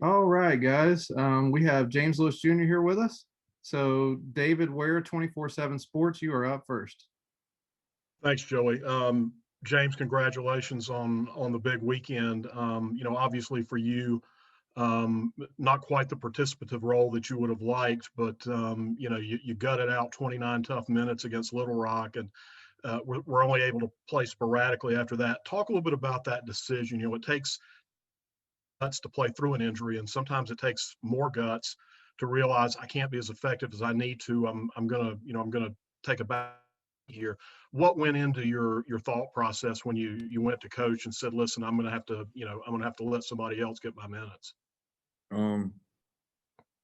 All right, guys. We have James Lewis Jr. here with us. So, David Ware, 24/7 Sports, you are up first. Thanks, Joey. James, congratulations on the big weekend. Obviously for you, not quite the participative role that you would have liked, but you gutted out 29 tough minutes against Little Rock, and we're only able to play sporadically after that. Talk a little bit about that decision. It takes guts to play through an injury, and sometimes it takes more guts to realize I can't be as effective as I need to. I'm gonna take a back here. What went into your thought process when you went to coach and said, "Listen, I'm gonna have to let somebody else get my minutes"? Um,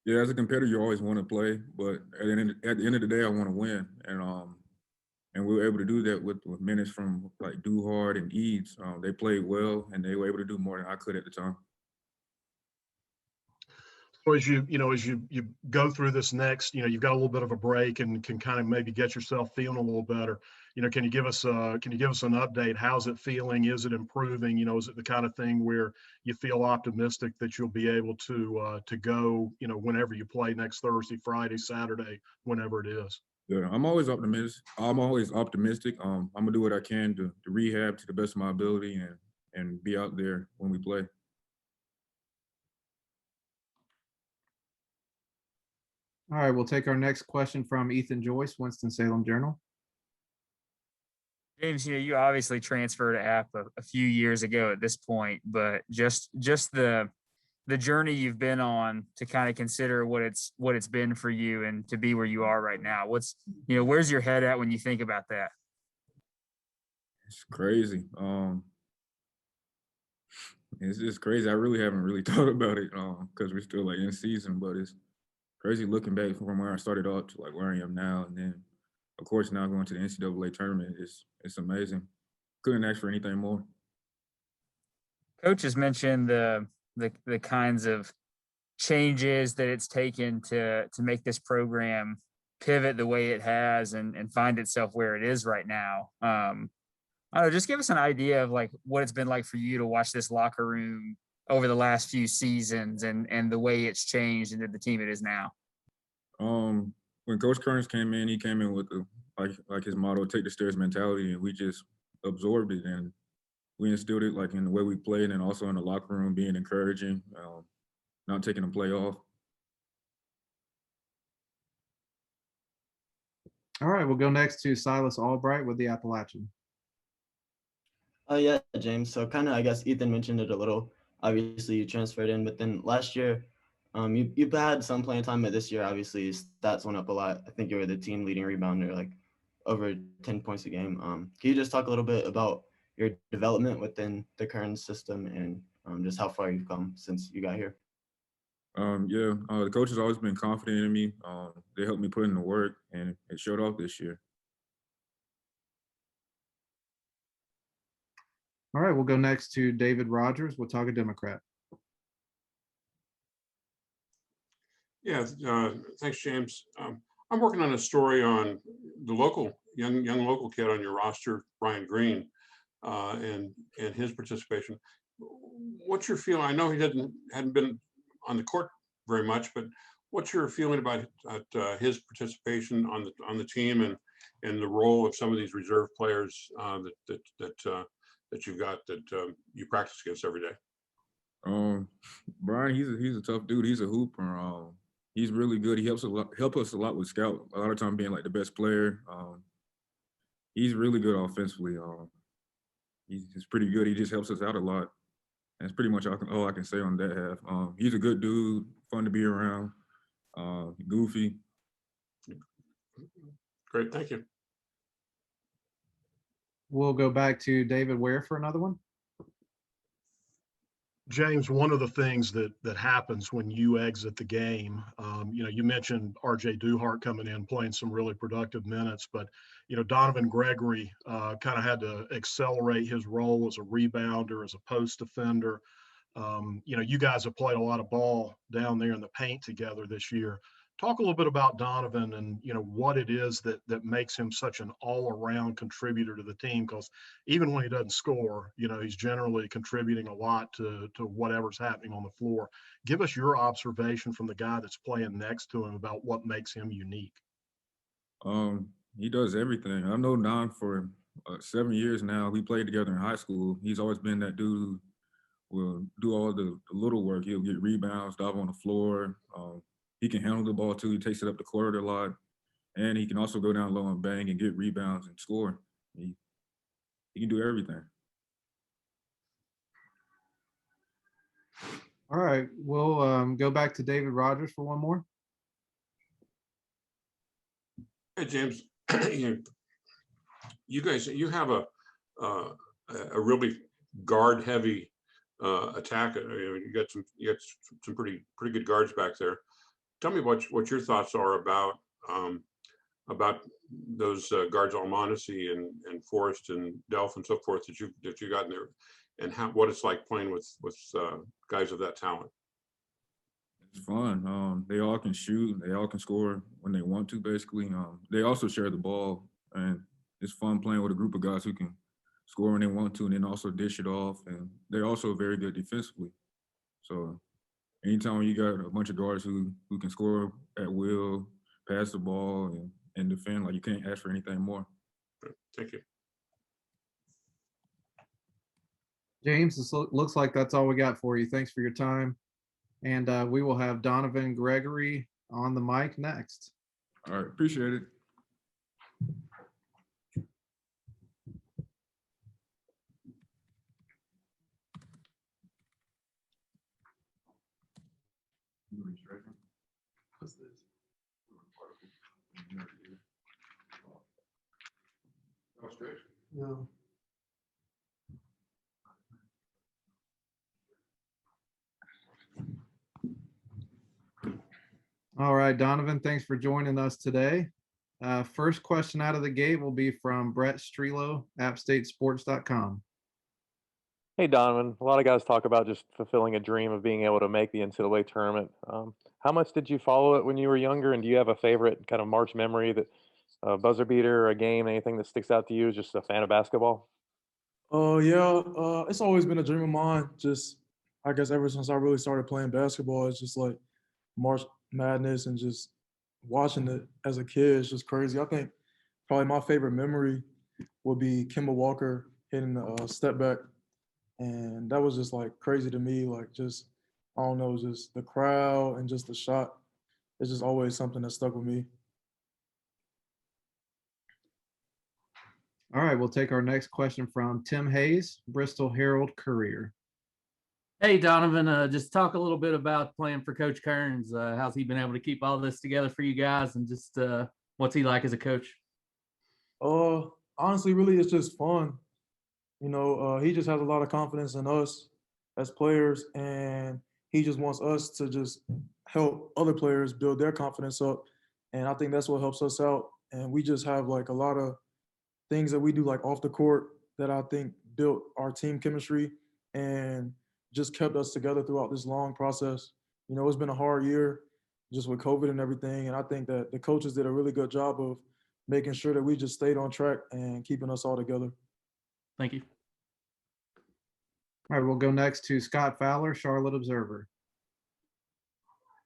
yeah, as a competitor, you always want to play, but at the end of the day, I want to win, and we were able to do that with minutes from like Duhart and Eads. They played well, and they were able to do more than I could at the time. So as you go through this next, you've got a little bit of a break and can kind of maybe get yourself feeling a little better. Can you give us an update? How's it feeling? Is it improving? Is it the kind of thing where you feel optimistic that you'll be able to go, whenever you play next Thursday, Friday, Saturday, whenever it is? Yeah, I'm always optimistic. I'm always optimistic. I'm gonna do what I can to rehab to the best of my ability and be out there when we play. All right, we'll take our next question from Ethan Joyce, Winston-Salem Journal. James, you obviously transferred to App a few years ago at this point, but just the journey you've been on to kind of consider what it's been for you and to be where you are right now. Where's your head at when you think about that? It's crazy. It's just crazy. I really haven't really thought about it because we're still like in season, but it's crazy looking back from where I started off to like where I am now, and then of course now going to the NCAA tournament. It's amazing. Couldn't ask for anything more. Coach has mentioned the kinds of changes that it's taken to make this program pivot the way it has and find itself where it is right now. I don't know, just give us an idea of like what it's been like for you to watch this locker room over the last few seasons and the way it's changed into the team it is now. When Coach Kearns came in, he came in with like his motto, "Take the stairs" mentality, and we just absorbed it and we instilled it like in the way we played and also in the locker room, being encouraging, not taking a play off. All right, we'll go next to Silas Albright with the Appalachian. Yeah, James. So kind of, I guess Ethan mentioned it a little. Obviously, you transferred in, but then last year, you've had some playing time, but this year, obviously, stats went up a lot. I think you were the team leading rebounder, like over 10 points a game. Can you just talk a little bit about your development within the Kearns system and just how far you've come since you got here? The coach has always been confident in me. They helped me put in the work, and it showed off this year. All right, we'll go next to David Rogers, Watauga Democrat. Yeah, thanks, James. I'm working on a story on the local young local kid on your roster, Brian Greene, and his participation. What's your feeling? I know he hadn't been on the court very much, but what's your feeling about his participation on the team and the role of some of these reserve players that you've got that you practice against every day? Brian, he's a tough dude. He's a hooper. He's really good. He help us a lot with scout. A lot of time being like the best player. He's really good offensively. He's pretty good. He just helps us out a lot. That's pretty much all I can say on that half. He's a good dude, fun to be around, goofy. Great, thank you. We'll go back to David Ware for another one. James, one of the things that happens when you exit the game, you mentioned RJ Duhart coming in, playing some really productive minutes, but, Donovan Gregory kind of had to accelerate his role as a rebounder, as a post defender. You guys have played a lot of ball down there in the paint together this year. Talk a little bit about Donovan and, what it is that makes him such an all-around contributor to the team. Because even when he doesn't score, he's generally contributing a lot to whatever's happening on the floor. Give us your observation from the guy that's playing next to him about what makes him unique. He does everything. I've known Don for 7 years now. We played together in high school. He's always been that dude who will do all the little work. He'll get rebounds, dive on the floor. He can handle the ball too. He takes it up the court a lot, and he can also go down low and bang and get rebounds and score. He can do everything. All right, we'll go back to David Rogers for one more. Hey, James, you guys, you have a really guard-heavy attack. You got some pretty good guards back there. Tell me what your thoughts are about those guards, Almonacy and Forrest and Delph and so forth that you got in there, and what it's like playing with guys of that talent. It's fun. They all can shoot. They all can score when they want to, basically. They also share the ball, and it's fun playing with a group of guys who can score when they want to and then also dish it off. And they're also very good defensively. So anytime you got a bunch of guards who can score at will, pass the ball, and defend, like, you can't ask for anything more. Thank you. James, this looks like that's all we got for you. Thanks for your time. And we will have Donovan Gregory on the mic next. All right, appreciate it. No. All right, Donovan, thanks for joining us today. First question out of the gate will be from Brett Strealow, appstatesports.com. Hey, Donovan. A lot of guys talk about just fulfilling a dream of being able to make the NCAA tournament. How much did you follow it when you were younger, and do you have a favorite kind of March memory, that buzzer beater or a game, anything that sticks out to you as just a fan of basketball? Yeah, it's always been a dream of mine. Just, I guess, ever since I really started playing basketball, it's just like March Madness, and just watching it as a kid is just crazy. I think probably my favorite memory would be Kemba Walker hitting the step back. And that was just like crazy to me. Like, just, I don't know, just the crowd and just the shot. It's just always something that stuck with me. All right, we'll take our next question from Tim Hayes, Bristol Herald Courier. Hey, Donovan, just talk a little bit about playing for Coach Kearns. How's he been able to keep all this together for you guys, and just what's he like as a coach? Honestly, really, it's just fun. He just has a lot of confidence in us as players, and he just wants us to just help other players build their confidence up. And I think that's what helps us out. And we just have like a lot of things that we do like off the court that I think built our team chemistry and just kept us together throughout this long process. It's been a hard year just with COVID and everything. And I think that the coaches did a really good job of making sure that we just stayed on track and keeping us all together. Thank you. All right, we'll go next to Scott Fowler, Charlotte Observer.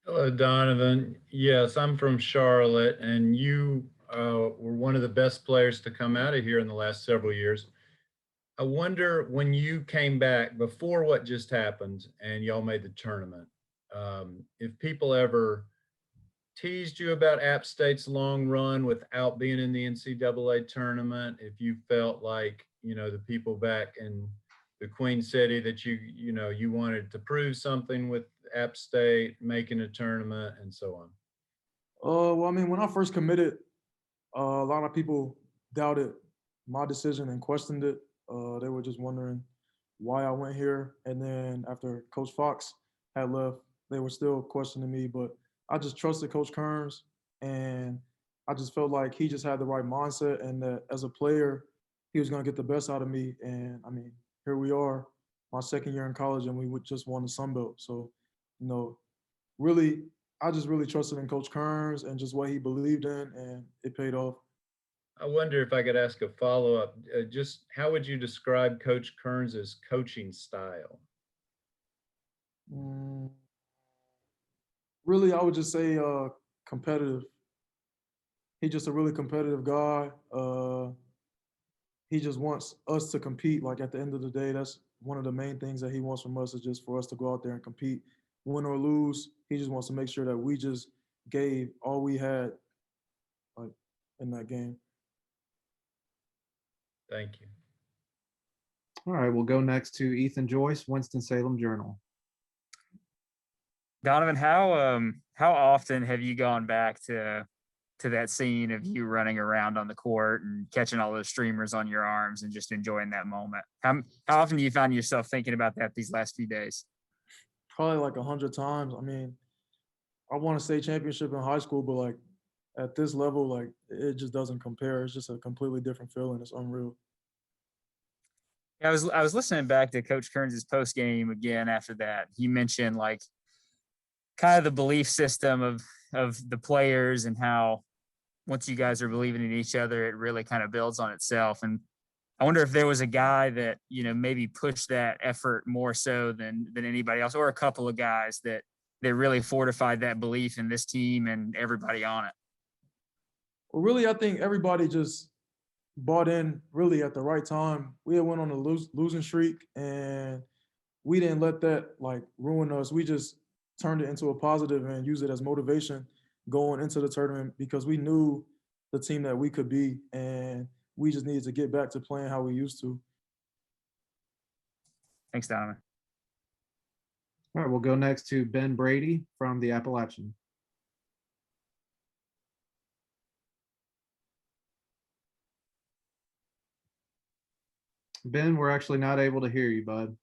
Hello, Donovan. Yes, I'm from Charlotte, and you were one of the best players to come out of here in the last several years. I wonder, when you came back before what just happened and y'all made the tournament, if people ever teased you about App State's long run without being in the NCAA tournament, if you felt like, the people back in the Queen City that you wanted to prove something with App State, making a tournament, and so on. Well, I mean, when I first committed, a lot of people doubted my decision and questioned it. They were just wondering why I went here. And then after Coach Fox had left, they were still questioning me. But I just trusted Coach Kearns, and I just felt like he just had the right mindset, and that as a player, he was going to get the best out of me. And I mean, here we are, my second year in college, and we just won the Sun Belt. So, really, I just really trusted in Coach Kearns and just what he believed in, and it paid off. I wonder if I could ask a follow-up. Just how would you describe Coach Kearns' coaching style? Mm, really, I would just say competitive. He's just a really competitive guy. He just wants us to compete. Like at the end of the day, that's one of the main things that he wants from us is just for us to go out there and compete, win or lose. He just wants to make sure that we just gave all we had, like in that game. Thank you. All right, we'll go next to Ethan Joyce, Winston-Salem Journal. Donovan, how often have you gone back to that scene of you running around on the court and catching all those streamers on your arms and just enjoying that moment? How often do you find yourself thinking about that these last few days? Probably like 100 times. I mean, I won a state championship in high school, but like at this level, like it just doesn't compare. It's just a completely different feeling. It's unreal. I was listening back to Coach Kearns' post game again after that. He mentioned like kind of the belief system of the players and how once you guys are believing in each other, it really kind of builds on itself. And I wonder if there was a guy that, you know, maybe pushed that effort more so than anybody else, or a couple of guys that really fortified that belief in this team and everybody on it. Well, really, I think everybody just bought in really at the right time. We had went on a losing streak, and we didn't let that like ruin us. We just turned it into a positive and used it as motivation going into the tournament because we knew the team that we could be, and we just needed to get back to playing how we used to. Thanks, Donovan. All right, we'll go next to Ben Brady from the Appalachian. Ben, we're actually not able to hear you, bud.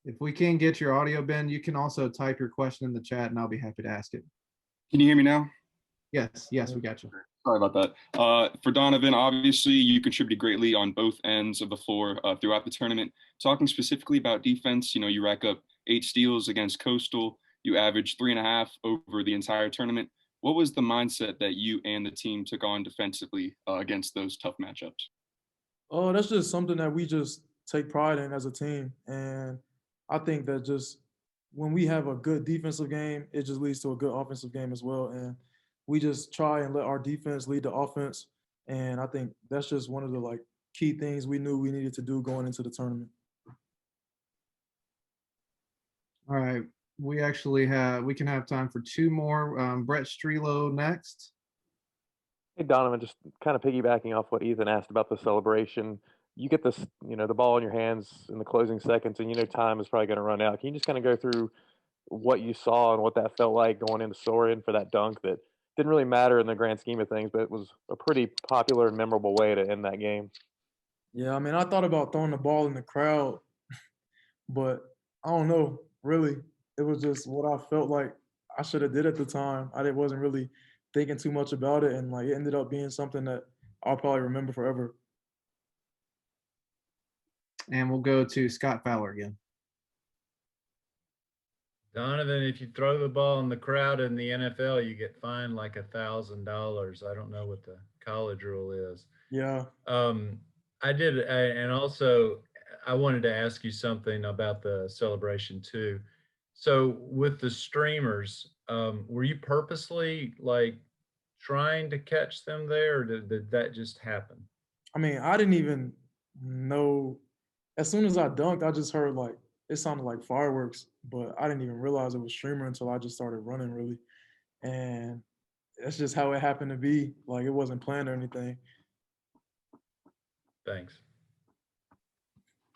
If we can get your audio, Ben, you can also type your question in the chat and I'll be happy to ask it. Can you hear me now? Yes, we got you. Sorry about that. For Donovan, obviously you contributed greatly on both ends of the floor throughout the tournament. Talking specifically about defense, you know, you rack up 8 steals against Coastal. You averaged 3.5 over the entire tournament. What was the mindset that you and the team took on defensively against those tough matchups? Oh, that's just something that we just take pride in as a team. And I think that just when we have a good defensive game, it just leads to a good offensive game as well. And we just try and let our defense lead the offense. And I think that's just one of the like key things we knew we needed to do going into the tournament. All right. We can have time for 2 more. Brett Strealow next. Hey, Donovan, just kind of piggybacking off what Ethan asked about the celebration. You get this, you know, the ball in your hands in the closing seconds, and you know time is probably going to run out. Can you just kind of go through what you saw and what that felt like going into Sorin for that dunk that didn't really matter in the grand scheme of things, but it was a pretty popular and memorable way to end that game? Yeah, I mean, I thought about throwing the ball in the crowd, but I don't know, really. It was just what I felt like I should have did at the time. I wasn't really thinking too much about it, and like it ended up being something that I'll probably remember forever. And we'll go to Scott Fowler again. Donovan, if you throw the ball in the crowd in the NFL, you get fined like $1,000. I don't know what the college rule is. Yeah. I did, and also I wanted to ask you something about the celebration too. So with the streamers, were you purposely like trying to catch them there, or did that just happen? I mean, I didn't even know. As soon as I dunked, I just heard like it sounded like fireworks, but I didn't even realize it was streamer until I just started running really. And that's just how it happened to be. Like it wasn't planned or anything. Thanks.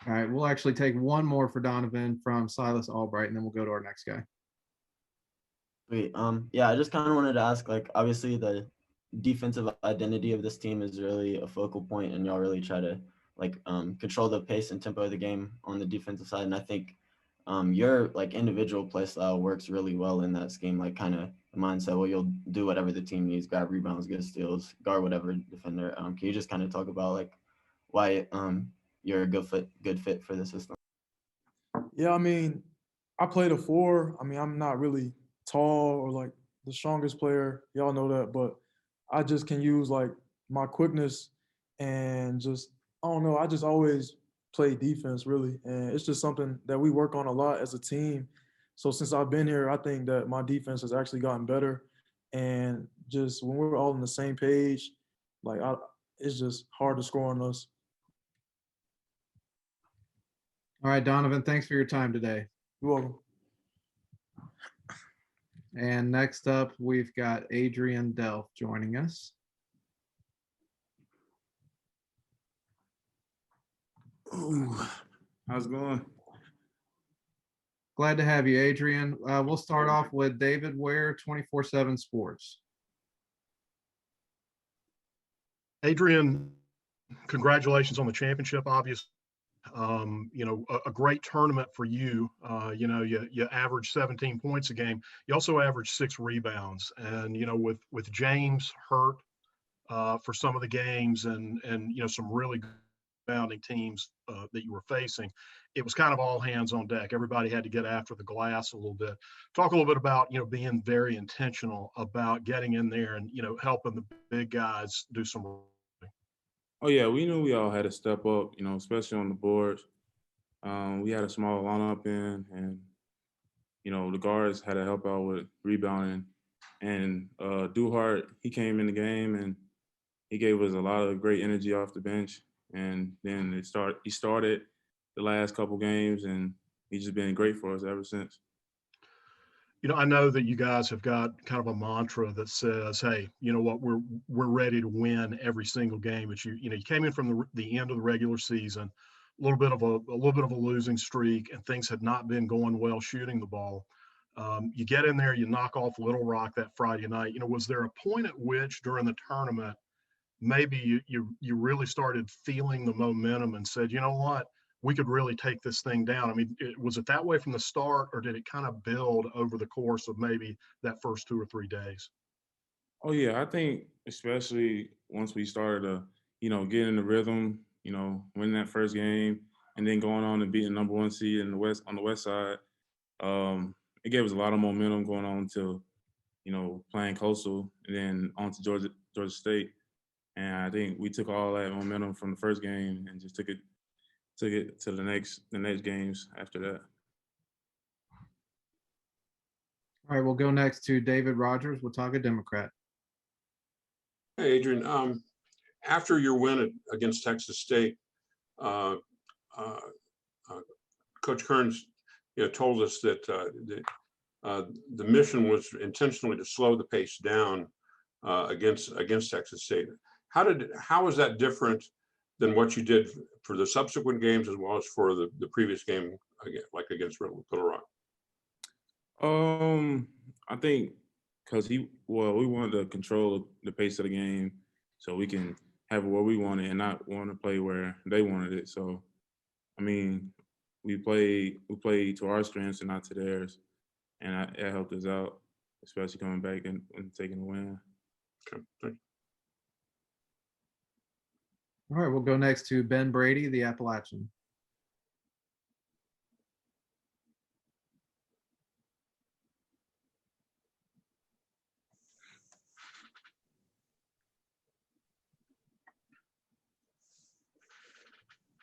All right, we'll actually take 1 more for Donovan from Silas Albright, and then we'll go to our next guy. Wait, yeah, I just kind of wanted to ask, like, obviously the defensive identity of this team is really a focal point, and y'all really try to like control the pace and tempo of the game on the defensive side. And I think your like individual play style works really well in that scheme, like kind of the mindset where you'll do whatever the team needs, grab rebounds, get steals, guard whatever defender. Can you just kind of talk about like why you're a good fit for the system? Yeah, I mean, I played a four. I mean, I'm not really tall or like the strongest player. Y'all know that, but I just can use like my quickness and just I don't know. I just always play defense really, and it's just something that we work on a lot as a team. So since I've been here, I think that my defense has actually gotten better, and just when we're all on the same page, like it's just hard to score on us. All right, Donovan, thanks for your time today. You're welcome. And next up, we've got Adrian Delph joining us. Ooh, how's it going? Glad to have you, Adrian. We'll start off with David Ware, 24/7 Sports. Adrian, congratulations on the championship, obviously. A great tournament for you. You average 17 points a game. You also average 6 rebounds. And, with James hurt for some of the games and some really good rebounding teams that you were facing, it was kind of all hands on deck. Everybody had to get after the glass a little bit. Talk a little bit about, being very intentional about getting in there and, helping the big guys do some. Oh yeah, we knew we all had to step up, especially on the boards. We had a small lineup in, and the guards had to help out with rebounding. And Duhart, he came in the game and he gave us a lot of great energy off the bench. And then he started the last couple games, and he's just been great for us ever since. I know that you guys have got kind of a mantra that says, "Hey, you know what? We're ready to win every single game." But you came in from the end of the regular season, a little bit of a losing streak, and things had not been going well shooting the ball. You get in there, you knock off Little Rock that Friday night. Was there a point at which during the tournament maybe you really started feeling the momentum and said, "You know what? We could really take this thing down"? I mean, was it that way from the start, or did it kind of build over the course of maybe that first 2 or 3 days? Oh yeah, I think especially once we started to, get in the rhythm, winning that first game, and then going on and beating number 1 seed in the West on the West side, it gave us a lot of momentum going on to, playing Coastal and then on to Georgia State. And I think we took all that momentum from the first game and just took it to the next games after that. All right, we'll go next to David Rogers, Watauga Democrat. Hey, Adrian, after your win against Texas State, Coach Kearns, told us that the mission was intentionally to slow the pace down against Texas State. How was that different than what you did for the subsequent games as well as for the previous game, like against Little Rock? I think because we wanted to control the pace of the game so we can have it where we want it and not want to play where they wanted it. So, I mean, we played to our strengths and not to theirs, and it helped us out, especially coming back and taking the win. Okay, thank you. All right, we'll go next to Ben Brady, the Appalachian.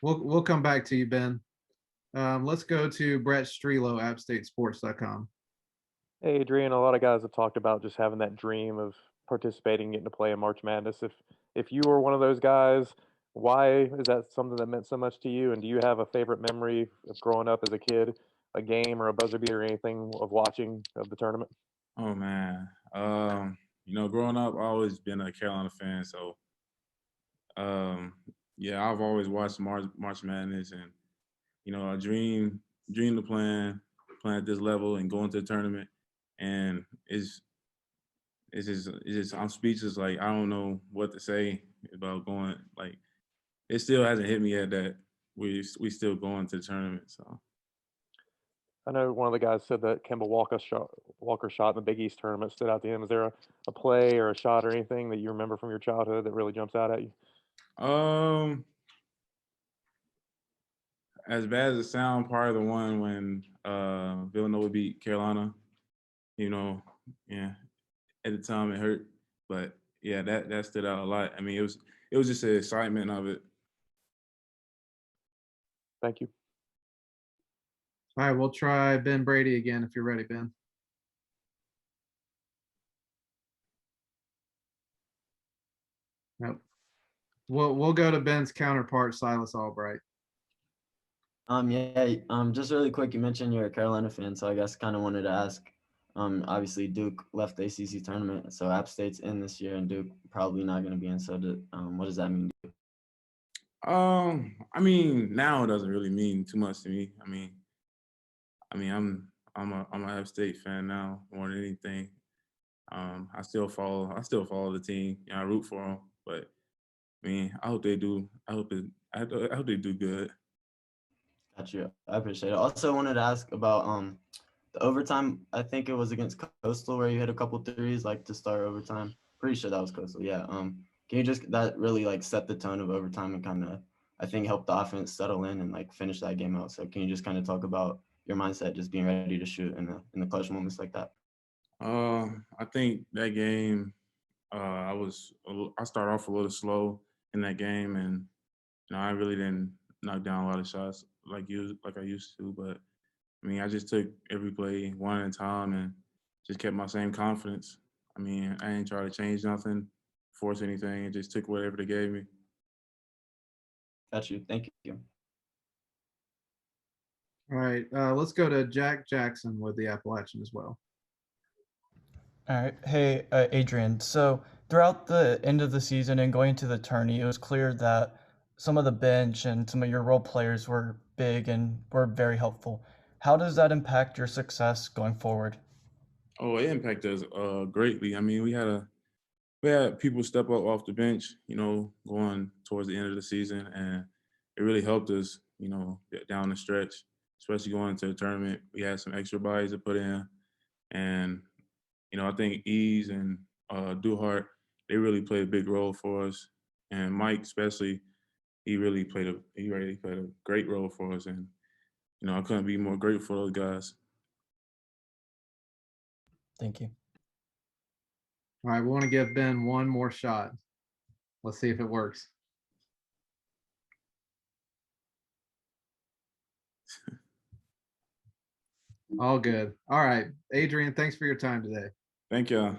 We'll come back to you, Ben. Let's go to Brett Strealow, AppStateSports.com. Hey, Adrian, a lot of guys have talked about just having that dream of participating, getting to play in March Madness. If you were one of those guys, why is that something that meant so much to you? And do you have a favorite memory of growing up as a kid, a game or a buzzer beater or anything of watching of the tournament? Oh man, growing up, I've always been a Carolina fan, so yeah, I've always watched March Madness, and I dream to playing at this level and going to the tournament, and it's just I'm speechless. Like I don't know what to say about going. Like it still hasn't hit me yet that we still going to the tournament. So I know one of the guys said that Kemba Walker shot in the Big East tournament stood out to him. Is there a play or a shot or anything that you remember from your childhood that really jumps out at you? as bad as it sounds, probably the one when Villanova beat Carolina. You know, yeah, at the time it hurt, but yeah, that stood out a lot. I mean, it was just the excitement of it. Thank you. All right, we'll try Ben Brady again if you're ready, Ben. Nope. We'll go to Ben's counterpart, Silas Albright. Just really quick, you mentioned you're a Carolina fan, so I guess kind of wanted to ask. Obviously Duke left the ACC tournament, so App State's in this year, and Duke probably not going to be in. So, what does that mean to you? I mean, now it doesn't really mean too much to me. I mean, I'm a App State fan now more than anything. I still follow the team. You know, I root for them, but I mean, I hope they do. I hope they do good. Got you. I appreciate it. Also wanted to ask about the overtime. I think it was against Coastal where you hit a couple threes like to start overtime. Pretty sure that was Coastal. Yeah. Can you just that really like set the tone of overtime and kind of I think help the offense settle in and like finish that game out. So can you just kind of talk about your mindset, just being ready to shoot in the clutch moments like that? I think that game, I started off a little slow in that game, and you know, I really didn't knock down a lot of shots like I used to. But I mean, I just took every play one at a time and just kept my same confidence. I mean, I didn't try to change nothing, force anything, and just took whatever they gave me. Got you. Thank you. All right, let's go to Jack Jackson with the Appalachian as well. All right. Hey, Adrian. So throughout the end of the season and going into the tourney, it was clear that some of the bench and some of your role players were big and were very helpful. How does that impact your success going forward? Oh, it impacted us greatly. I mean, we had people step up off the bench, you know, going towards the end of the season, and it really helped us, you know, get down the stretch, especially going into the tournament. We had some extra bodies to put in, and you know, I think Ease and Duhart, they really played a big role for us, and Mike especially, he really played a great role for us, and you know, I couldn't be more grateful for those guys. Thank you. All right, we want to give Ben one more shot. Let's see if it works. All good. All right, Adrian, thanks for your time today. Thank you.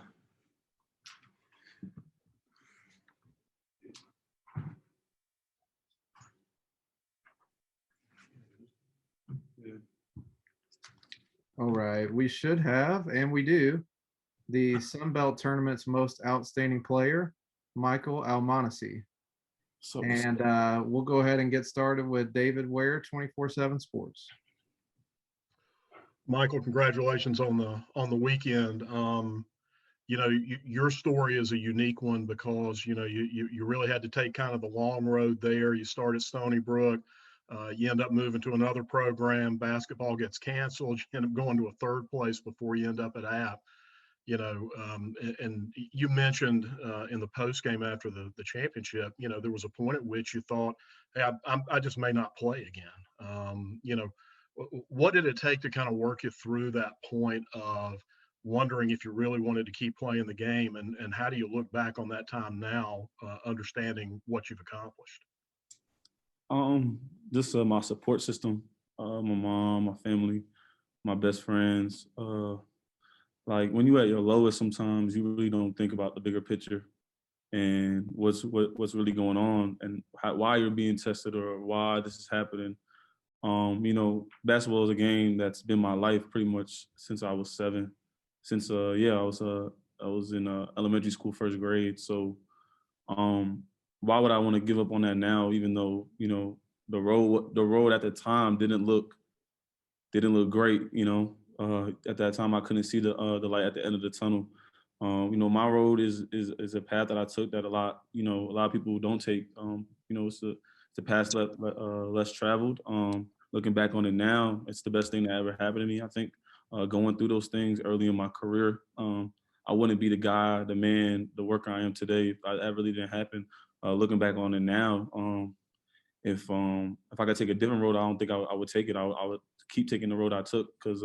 All right, we should have, and we do, the Sun Belt Tournament's most outstanding player, Michael Almonacy. And we'll go ahead and get started with David Ware, 24/7 Sports. Michael, congratulations on the weekend. You know, your story is a unique one because, you know, you really had to take kind of the long road there. You start at Stony Brook. You end up moving to another program. Basketball gets canceled. You end up going to a third place before you end up at App. You know, and you mentioned in the post game after the championship, you know, there was a point at which you thought, hey, I just may not play again. You know, what did it take to kind of work you through that point of wondering if you really wanted to keep playing the game, and how do you look back on that time now, understanding what you've accomplished? Just my support system, my mom, my family, my best friends. Like when you're at your lowest, sometimes you really don't think about the bigger picture and what's really going on and why you're being tested or why this is happening. You know, basketball is a game that's been my life pretty much since I was 7. Since I was in elementary school, first grade. So why would I want to give up on that now, even though, you know, the road at the time didn't look great, you know. At that time I couldn't see the light at the end of the tunnel. You know, my road is a path that I took that a lot of people don't take. You know, it's a path less traveled. Looking back on it now, it's the best thing that ever happened to me. I think going through those things early in my career, I wouldn't be the guy, the man, the worker I am today if that really didn't happen. Looking back on it now, if I could take a different road, I don't think I would take it. I would keep taking the road I took because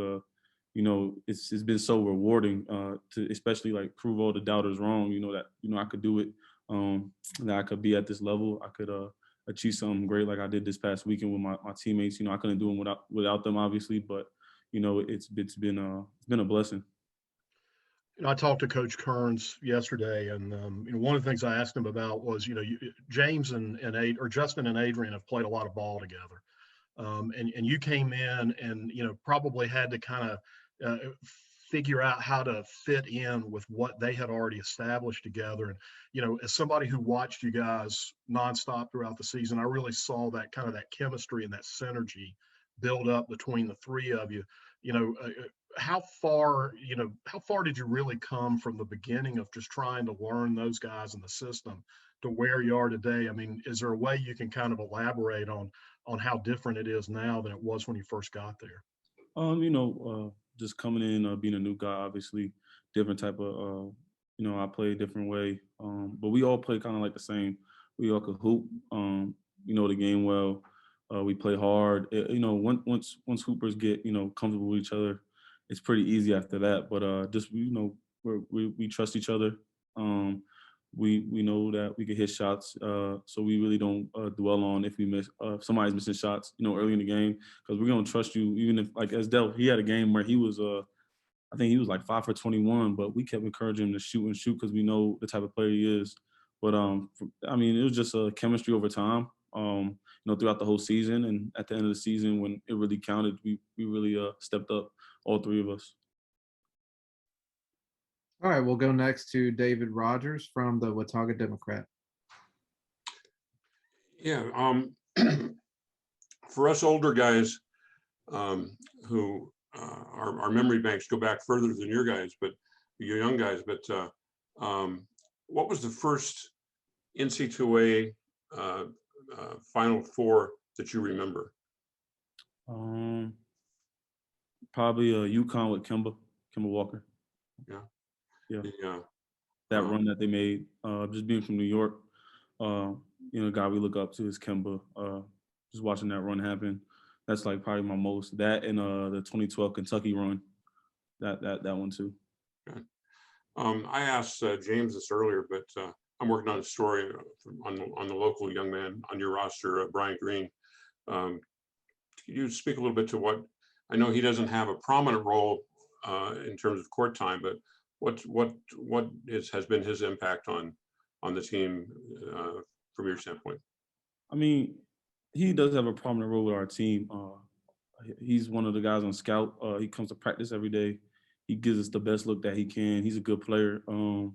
you know, it's been so rewarding to especially like prove all the doubters wrong. You know that I could do it, that I could be at this level. I could achieve something great like I did this past weekend with my teammates. You know, I couldn't do them without them, obviously, but you know, it's been a blessing. You know, I talked to Coach Kearns yesterday, and you know, one of the things I asked him about was, you know, James and Justin and Adrian have played a lot of ball together, and you came in and, you know, probably had to kind of figure out how to fit in with what they had already established together. And, you know, as somebody who watched you guys nonstop throughout the season, I really saw that kind of that chemistry and that synergy build up between the three of you. You know, how far did you really come from the beginning of just trying to learn those guys in the system to where you are today? I mean, is there a way you can kind of elaborate on how different it is now than it was when you first got there? You know, just coming in, being a new guy, obviously, different type of, you know, I play a different way. But we all play kind of like the same. We all could hoop, you know, the game well. We play hard. You know, once hoopers get, you know, comfortable with each other, it's pretty easy after that. But just, you know, we trust each other. We know that we can hit shots, so we really don't dwell on if we miss if somebody's missing shots, you know, early in the game, because we're gonna trust you. Even if, like, as Delph, he had a game where he was I think he was like 5 for 21, but we kept encouraging him to shoot because we know the type of player he is. But I mean, it was just a chemistry over time, you know, throughout the whole season, and at the end of the season when it really counted, we really stepped up, all three of us. All right, we'll go next to David Rogers from the Watauga Democrat. Yeah, for us older guys who our memory banks go back further than your guys, but your young guys. But what was the first NCAA Final Four that you remember? Probably UConn with Kemba Walker. Yeah. Yeah. That run that they made, just being from New York, you know, the guy we look up to is Kemba. Just watching that run happen, that's like probably my most. That and the 2012 Kentucky run, that one too. Okay. I asked James this earlier, but I'm working on a story on the local young man on your roster, Brian Greene. Could you speak a little bit to what, I know he doesn't have a prominent role in terms of court time, but what has been his impact on the team from your standpoint? I mean, he does have a prominent role with our team. He's one of the guys on scout. He comes to practice every day. He gives us the best look that he can. He's a good player. You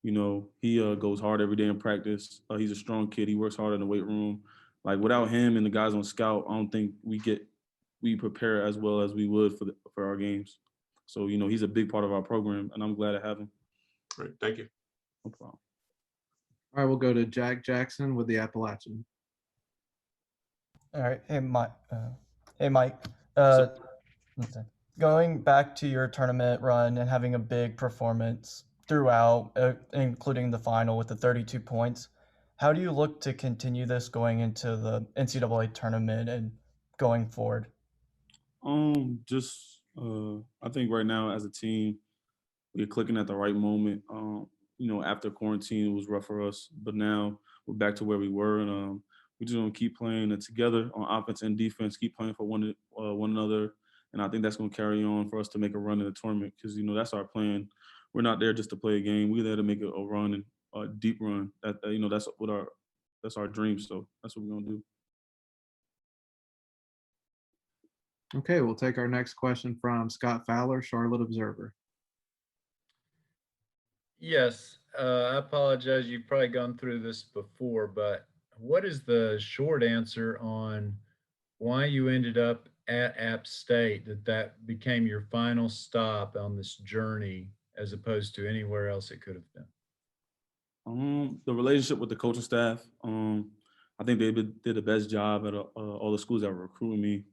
know, he goes hard every day in practice. He's a strong kid. He works hard in the weight room. Like, without him and the guys on scout, I don't think we prepare as well as we would for our games. So, you know, he's a big part of our program, and I'm glad to have him. Great, thank you. No problem. All right, we'll go to Jack Jackson with the Appalachian. All right. Hey, Mike. Going back to your tournament run and having a big performance throughout, including the final with the 32 points, how do you look to continue this going into the NCAA tournament and going forward? I think right now as a team, we're clicking at the right moment. You know, after quarantine, it was rough for us, but now we're back to where we were, and we're just gonna keep playing it together on offense and defense, keep playing for one another, and I think that's gonna carry on for us to make a run in the tournament, because, you know, that's our plan. We're not there just to play a game. We're there to make a run, and a deep run. That, you know, that's our dream. So that's what we're gonna do. Okay, we'll take our next question from Scott Fowler, Charlotte Observer. Yes, I apologize. You've probably gone through this before, but what is the short answer on why you ended up at App State, that became your final stop on this journey as opposed to anywhere else it could have been? The relationship with the coaching staff. I think they did the best job at all the schools that were recruiting me.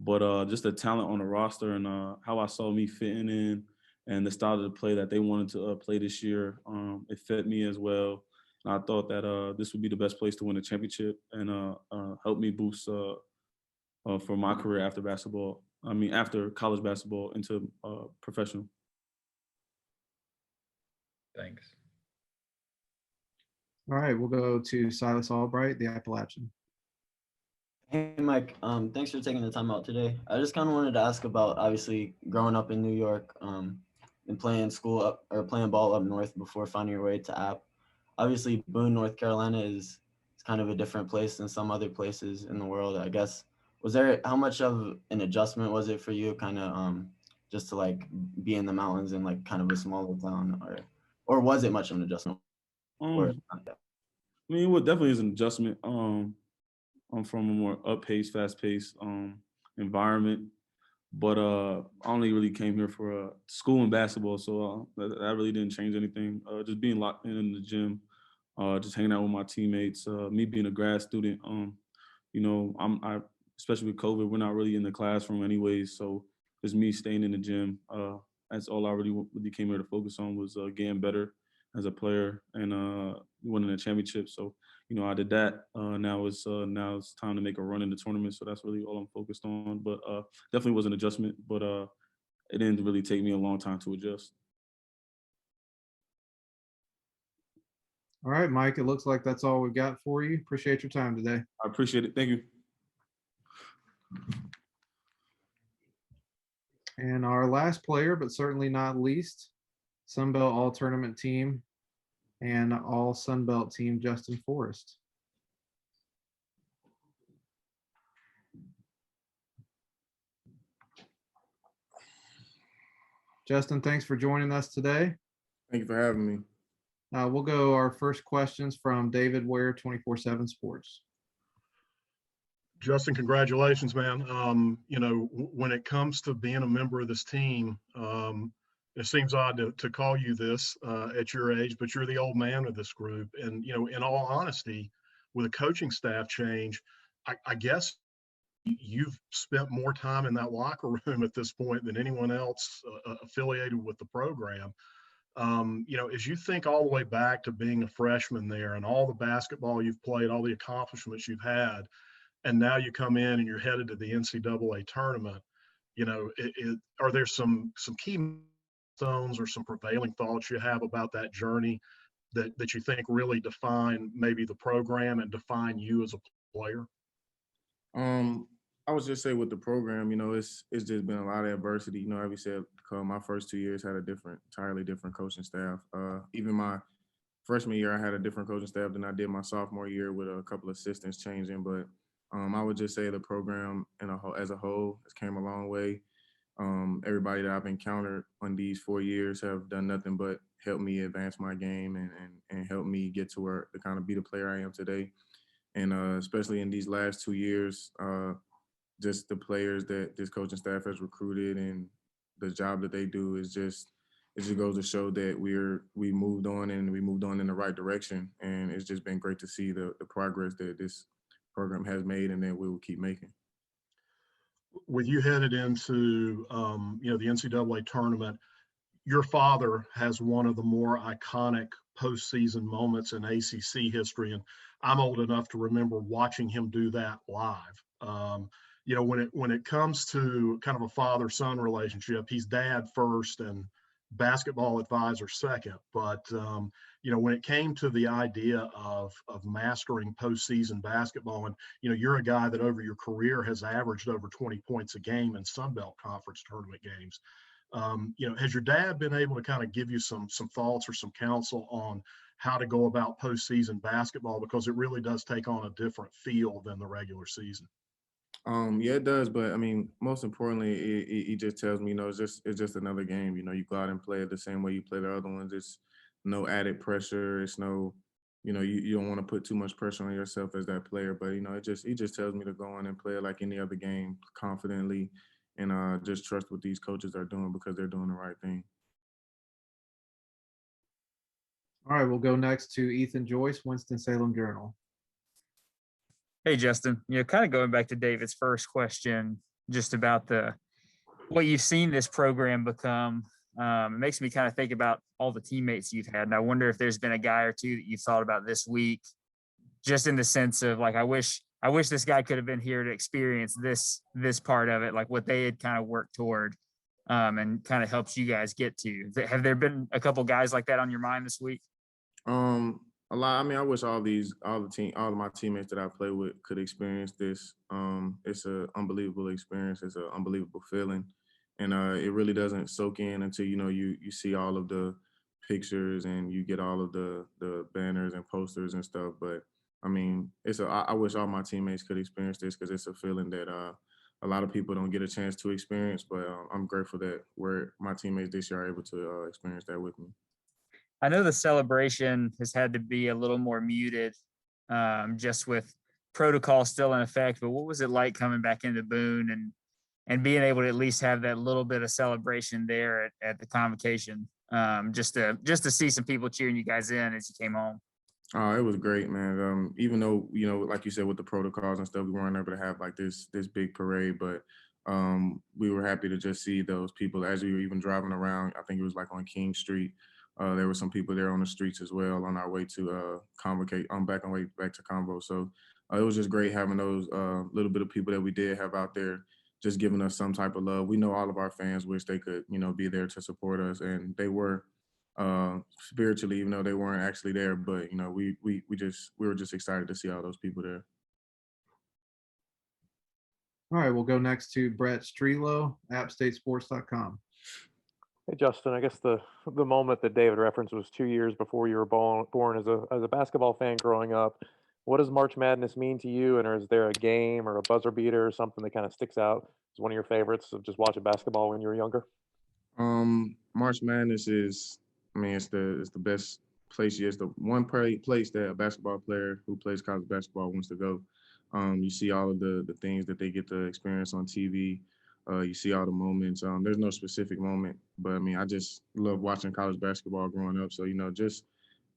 But just the talent on the roster and how I saw me fitting in and the style of the play that they wanted to play this year, it fit me as well. And I thought that this would be the best place to win a championship and help me boost for my career after basketball. I mean, after college basketball into professional. Thanks. All right, we'll go to Silas Albright, the Appalachian. Hey, Mike. Thanks for taking the time out today. I just kind of wanted to ask about obviously growing up in New York, and playing playing ball up north before finding your way to App. Obviously, Boone, North Carolina is kind of a different place than some other places in the world. I guess how much of an adjustment was it for you, kind of just to like be in the mountains in like kind of a smaller town, or was it much of an adjustment? I mean, it definitely is an adjustment. I'm from a more up-paced, fast-paced environment, but I only really came here for school and basketball, so that really didn't change anything. Just being locked in the gym, just hanging out with my teammates. Me being a grad student, you know, I especially with COVID, we're not really in the classroom anyways, so just me staying in the gym. That's all I really came here to focus on was getting better as a player and winning a championship. So, you know, I did that. Now it's time to make a run in the tournament. So that's really all I'm focused on. But definitely was an adjustment, but it didn't really take me a long time to adjust. All right, Mike, it looks like that's all we've got for you. Appreciate your time today. I appreciate it. Thank you. And our last player, but certainly not least, Sunbelt All-Tournament team and All Sunbelt team, Justin Forrest. Justin, thanks for joining us today. Thank you for having me. We'll go our first questions from David Ware, 24/7 Sports. Justin, congratulations, man. You know, when it comes to being a member of this team, it seems odd to call you this at your age, but you're the old man of this group. And, you know, in all honesty, with a coaching staff change, I guess you've spent more time in that locker room at this point than anyone else affiliated with the program. You know, as you think all the way back to being a freshman there and all the basketball you've played, all the accomplishments you've had, and now you come in and you're headed to the NCAA tournament, you know, are there some key stones or some prevailing thoughts you have about that journey that you think really define maybe the program and define you as a player? I would just say with the program, you know, it's just been a lot of adversity. You know, like we said, my first 2 years had a entirely different coaching staff. Even my freshman year, I had a different coaching staff than I did my sophomore year with a couple of assistants changing. But I would just say the program as a whole has came a long way. Everybody that I've encountered on these 4 years have done nothing but help me advance my game and help me get to kind of be the player I am today. And especially in these last 2 years, just the players that this coaching staff has recruited and the job that they do it just goes to show that we moved on and we moved on in the right direction. And it's just been great to see the progress that this program has made and that we will keep making. With you headed into, you know, the NCAA tournament, your father has one of the more iconic postseason moments in ACC history. And I'm old enough to remember watching him do that live. You know, when it comes to kind of a father-son relationship, he's dad first and basketball advisor second. But, you know, when it came to the idea of mastering postseason basketball, and, you know, you're a guy that over your career has averaged over 20 points a game in Sun Belt Conference tournament games. You know, has your dad been able to kind of give you some thoughts or some counsel on how to go about postseason basketball? Because it really does take on a different feel than the regular season. Yeah, it does. But I mean, most importantly, he just tells me, you know, it's just another game. You know, you go out and play it the same way you play the other ones. It's no added pressure. It's no, you know, you don't want to put too much pressure on yourself as that player. But, you know, he just tells me to go on and play it like any other game confidently and just trust what these coaches are doing because they're doing the right thing. All right, we'll go next to Ethan Joyce, Winston-Salem Journal. Hey, Justin, you know, kind of going back to David's first question, just about what you've seen this program become. It makes me kind of think about all the teammates you've had. And I wonder if there's been a guy or two that you've thought about this week, just in the sense of like, I wish this guy could have been here to experience this part of it, like what they had kind of worked toward, and kind of helps you guys get to. Have there been a couple guys like that on your mind this week? A lot. I mean, I wish all of my teammates that I play with could experience this. It's an unbelievable experience. It's an unbelievable feeling, and it really doesn't soak in until you see all of the pictures and you get all of the banners and posters and stuff. But I mean, I wish all my teammates could experience this because it's a feeling that a lot of people don't get a chance to experience. But I'm grateful that my teammates this year are able to experience that with me. I know the celebration has had to be a little more muted, just with protocol still in effect. But what was it like coming back into Boone and being able to at least have that little bit of celebration there at the convocation, just to see some people cheering you guys in as you came home? Oh, it was great, man. Even though, like you said, with the protocols and stuff, we weren't able to have like this big parade, but we were happy to just see those people as we were even driving around. I think it was like on King Street. There were some people there on the streets as well on our way to convocate. Back to Convo. So it was just great having those little bit of people that we did have out there, just giving us some type of love. We know all of our fans wish they could, be there to support us, and they were spiritually, even though they weren't actually there. But we were just excited to see all those people there. All right, we'll go next to Brett Strealow, appstatesports.com. Hey, Justin, I guess the moment that David referenced was 2 years before you were born. As a basketball fan growing up, what does March Madness mean to you? And is there a game or a buzzer beater or something that kind of sticks out as one of your favorites of just watching basketball when you were younger? March Madness is, I mean, it's the best place. It's the one place that a basketball player who plays college basketball wants to go. You see all of the things that they get to experience on TV. You see all the moments. There's no specific moment, but I mean, I just love watching college basketball growing up. So, just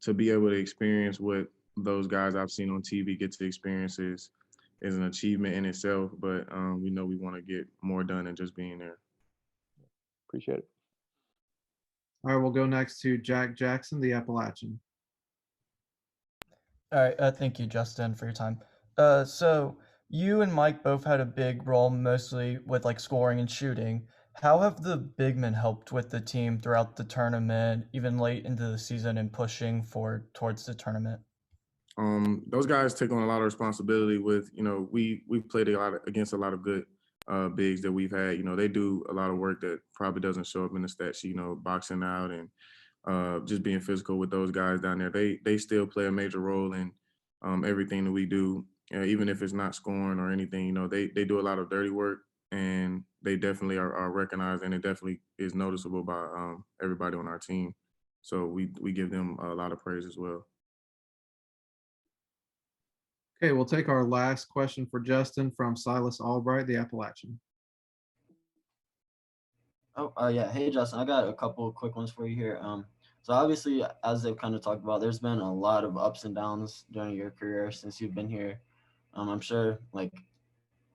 to be able to experience what those guys I've seen on TV get to experience is an achievement in itself. But we want to get more done than just being there. Appreciate it. All right, we'll go next to Jack Jackson, the Appalachian. All right, thank you, Justin, for your time. So you and Mike both had a big role, mostly with like scoring and shooting. How have the big men helped with the team throughout the tournament, even late into the season, and pushing towards the tournament? Those guys take on a lot of responsibility with, we've played against a lot of good bigs that we've had. They do a lot of work that probably doesn't show up in the stat sheet, boxing out and just being physical with those guys down there. They still play a major role in everything that we do. Even if it's not scoring or anything, they do a lot of dirty work, and they definitely are recognized, and it definitely is noticeable by everybody on our team. So we give them a lot of praise as well. Okay, we'll take our last question for Justin from Silas Albright, the Appalachian. Oh, yeah. Hey, Justin, I got a couple of quick ones for you here. So obviously, as they've kind of talked about, there's been a lot of ups and downs during your career since you've been here. I'm sure, like,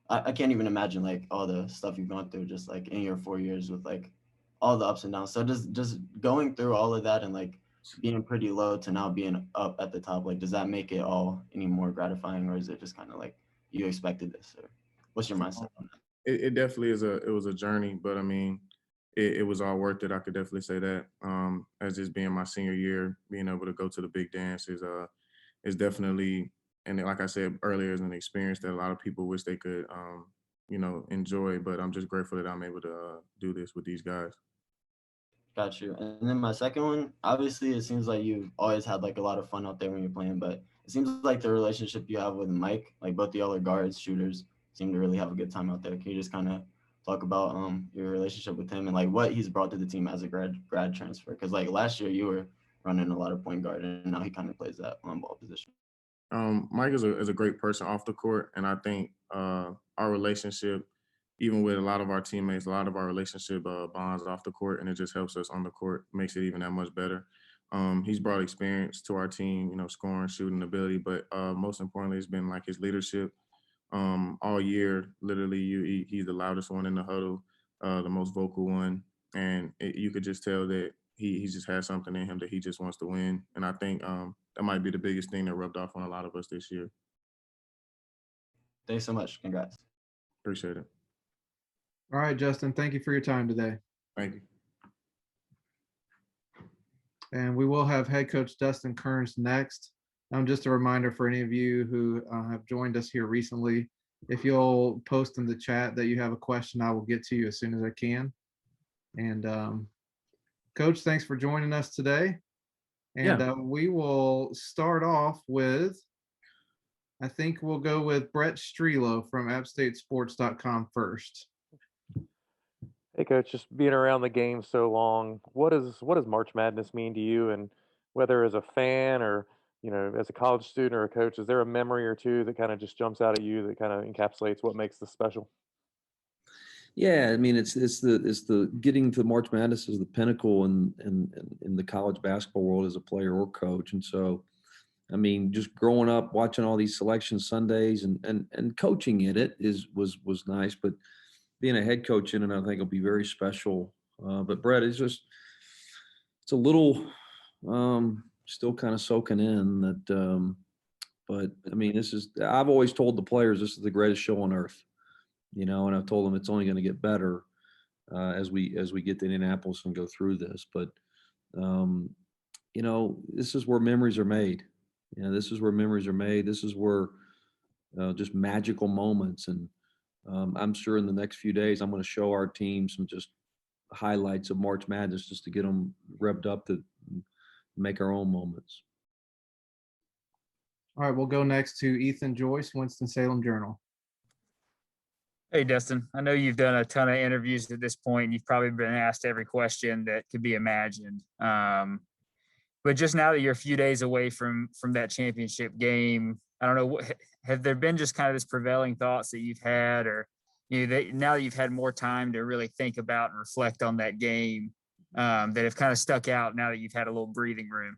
I can't even imagine, like, all the stuff you've gone through just, like, in your 4 years with, like, all the ups and downs. So just going through all of that and, like, being pretty low to now being up at the top, like, does that make it all any more gratifying, or is it just kind of like you expected this? Or what's your mindset on that? It definitely it was a journey, but I mean, it was all worth it. I could definitely say that. As this being my senior year, being able to go to the big dance is definitely, and like I said earlier, is an experience that a lot of people wish they could, enjoy. But I'm just grateful that I'm able to do this with these guys. Got you. And then my second one, obviously, it seems like you've always had like a lot of fun out there when you're playing, but it seems like the relationship you have with Mike, like both the other guards, shooters, seem to really have a good time out there. Can you just kind of talk about your relationship with him and like what he's brought to the team as a grad transfer? Because like last year you were running a lot of point guard, and now he kind of plays that on ball position. Mike is a great person off the court, and I think our relationship, even with a lot of our teammates, a lot of our relationship bonds off the court, and it just helps us on the court, makes it even that much better. He's brought experience to our team, scoring, shooting ability, but most importantly, it's been like his leadership. All year, literally, he's the loudest one in the huddle, the most vocal one. and you could just tell that he just has something in him that he just wants to win. And I think that might be the biggest thing that rubbed off on a lot of us this year. Thanks so much. Congrats. Appreciate it. All right, Justin, thank you for your time today. Thank you. And we will have head coach Dustin Kearns next. Just a reminder for any of you who have joined us here recently, if you'll post in the chat that you have a question, I will get to you as soon as I can. And Coach, thanks for joining us today. And we will start off with, I think we'll go with Brett Strealow from AppStateSports.com first. Hey, Coach, just being around the game so long, what does March Madness mean to you? And whether as a fan or, as a college student or a coach, is there a memory or two that kind of just jumps out at you that kind of encapsulates what makes this special? Yeah, I mean, it's the getting to March Madness is the pinnacle in the college basketball world as a player or coach. And so, I mean, just growing up watching all these selection Sundays and coaching in it was nice, but being a head coach in it, I think will be very special. But Brett, it's a little still kind of soaking in that. But I mean, I've always told the players this is the greatest show on earth, and I've told them it's only going to get better as we get to Indianapolis and go through this. But this is where memories are made. This is where memories are made. This is where just magical moments. And I'm sure in the next few days, I'm going to show our team some just highlights of March Madness just to get them revved up to make our own moments. All right, we'll go next to Ethan Joyce, Winston-Salem Journal. Hey, Dustin, I know you've done a ton of interviews at this point, and you've probably been asked every question that could be imagined. But just now that you're a few days away from that championship game, I don't know, have there been just kind of this prevailing thoughts that you've had, or now that you've had more time to really think about and reflect on that game, that have kind of stuck out now that you've had a little breathing room?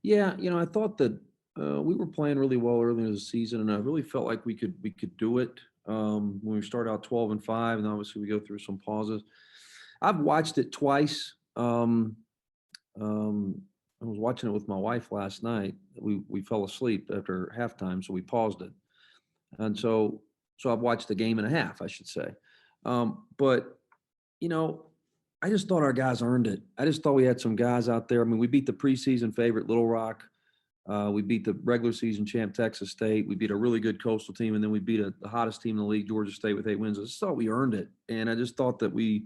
Yeah, I thought that we were playing really well early in the season, and I really felt like we could do it when we start out 12-5, and obviously we go through some pauses. I've watched it twice. I was watching it with my wife last night. We fell asleep after halftime, so we paused it. And so I've watched a game and a half, I should say. But, I just thought our guys earned it. I just thought we had some guys out there. I mean, we beat the preseason favorite Little Rock. We beat the regular season champ Texas State. We beat a really good Coastal team, and then we beat the hottest team in the league, Georgia State, with 8 wins. I just thought we earned it. And I just thought that we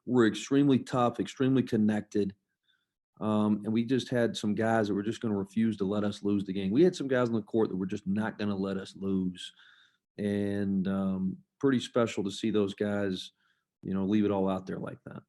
were extremely tough, extremely connected. And we just had some guys that were just going to refuse to let us lose the game. We had some guys on the court that were just not going to let us lose. And pretty special to see those guys, leave it all out there like that.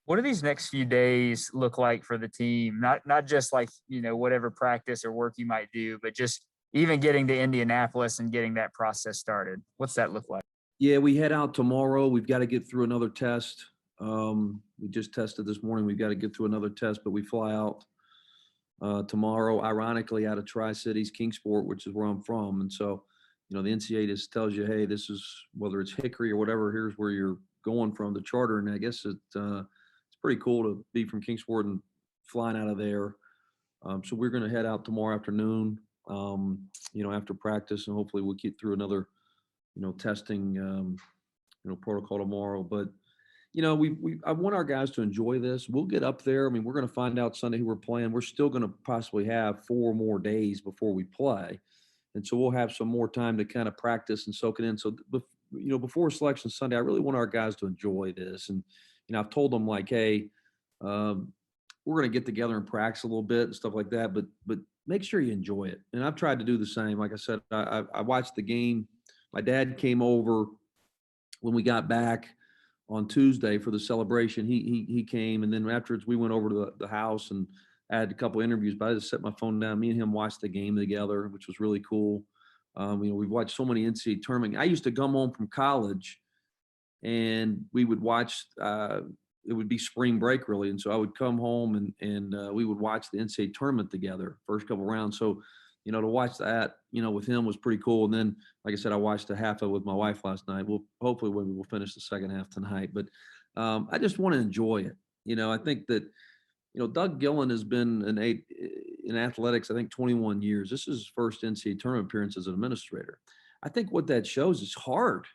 What do these next few days look like for the team? Not just like, whatever practice or work you might do, but just even getting to Indianapolis and getting that process started. What's that look like? Yeah, we head out tomorrow. We've got to get through another test. We just tested this morning. We've got to get through another test, but we fly out tomorrow, ironically, out of Tri-Cities, Kingsport, which is where I'm from. And so, the NCAA just tells you, hey, this is, whether it's Hickory or whatever, here's where you're going from, the charter. And I guess it's pretty cool to be from Kingsport and flying out of there. So we're going to head out tomorrow afternoon, after practice, and hopefully we'll get through another, testing, protocol tomorrow. But, I want our guys to enjoy this. We'll get up there. I mean, we're going to find out Sunday who we're playing. We're still going to possibly have 4 more days before we play. And so we'll have some more time to kind of practice and soak it in. So, before selection Sunday, I really want our guys to enjoy this. And, I've told them, like, hey, we're going to get together and practice a little bit and stuff like that, but make sure you enjoy it. And I've tried to do the same. Like I said, I watched the game. My dad came over when we got back on Tuesday for the celebration. He came, and then afterwards we went over to the house and I had a couple interviews, but I just set my phone down. Me and him watched the game together, which was really cool. We've watched so many NCAA tournament. I used to come home from college and we would watch, it would be spring break really. And so I would come home and we would watch the NCAA tournament together, first couple rounds. So, to watch that, with him was pretty cool. And then, like I said, I watched a half of it with my wife last night. Hopefully we'll finish the second half tonight. But I just want to enjoy it. I think that, Doug Gillen has been in athletics, I think 21 years. This is his first NCAA tournament appearance as an administrator. I think what that shows is hard.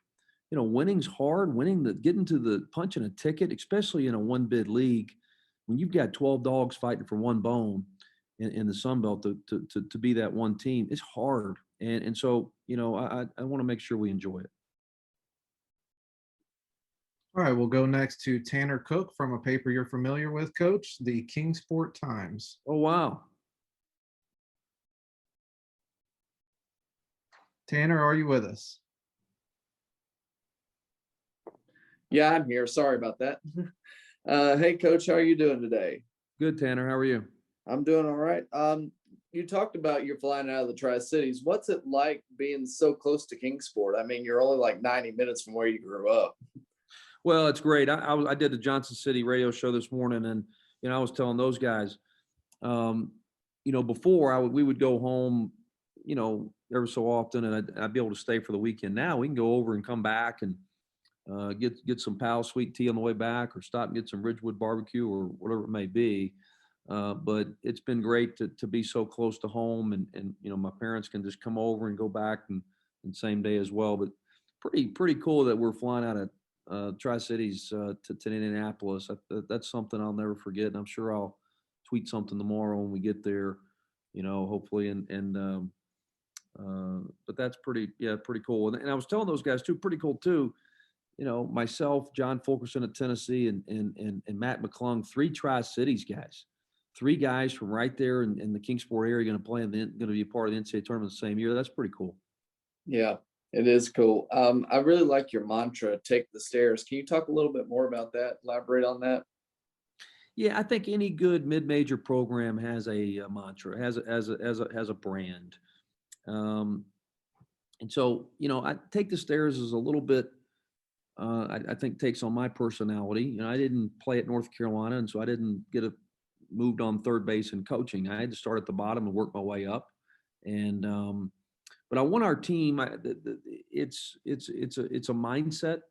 Winning's hard. Getting to the punching a ticket, especially in a one bid league, when you've got 12 dogs fighting for one bone in the Sun Belt to be that one team, it's hard. And so, I want to make sure we enjoy it. All right, we'll go next to Tanner Cook from a paper you're familiar with, Coach, the Kingsport Times. Oh, wow. Tanner, are you with us? Yeah, I'm here. Sorry about that. Hey, Coach, how are you doing today? Good, Tanner. How are you? I'm doing all right. You talked about you're flying out of the Tri-Cities. What's it like being so close to Kingsport? I mean, you're only like 90 minutes from where you grew up. Well, it's great. I did the Johnson City radio show this morning, and I was telling those guys, before we would go home, every so often, and I'd be able to stay for the weekend. Now we can go over and come back and get some Pal sweet tea on the way back, or stop and get some Ridgewood barbecue or whatever it may be. But it's been great to be so close to home, and my parents can just come over and go back and same day as well. But pretty cool that we're flying out of Tri-Cities to Indianapolis. That's something I'll never forget, and I'm sure I'll tweet something tomorrow when we get there, hopefully. But that's pretty cool. And I was telling those guys too, pretty cool too. Myself, John Fulkerson at Tennessee, and Matt McClung, 3 Tri-Cities guys, 3 guys from right there in the Kingsport area going to play and going to be a part of the NCAA tournament the same year. That's pretty cool. Yeah, it is cool. I really like your mantra, take the stairs. Can you talk a little bit more about that? Elaborate on that? Yeah, I think any good mid-major program has a mantra, has a brand. And so, I take the stairs as a little bit, I think takes on my personality. I didn't play at North Carolina, and so I didn't get moved on third base in coaching. I had to start at the bottom and work my way up. And but I want our team. It's a mindset.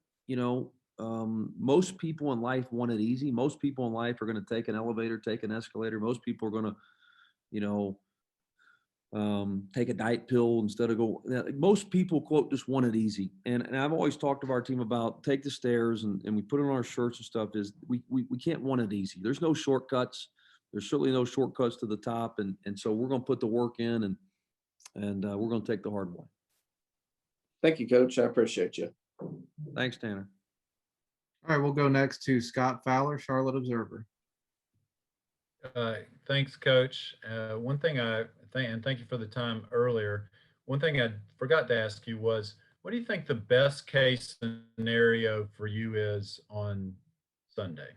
Most people in life want it easy. Most people in life are going to take an elevator, take an escalator. Most people are going to, take a diet pill instead of go. Most people, quote, just want it easy. And I've always talked to our team about take the stairs, and we put it on our shirts and stuff. Is we can't want it easy. There's no shortcuts. There's certainly no shortcuts to the top. And so we're going to put the work in, and we're going to take the hard way. Thank you, Coach. I appreciate you. Thanks, Tanner. All right, we'll go next to Scott Fowler, Charlotte Observer. Thanks, Coach. One thing and thank you for the time earlier. One thing I forgot to ask you was, what do you think the best case scenario for you is on Sunday?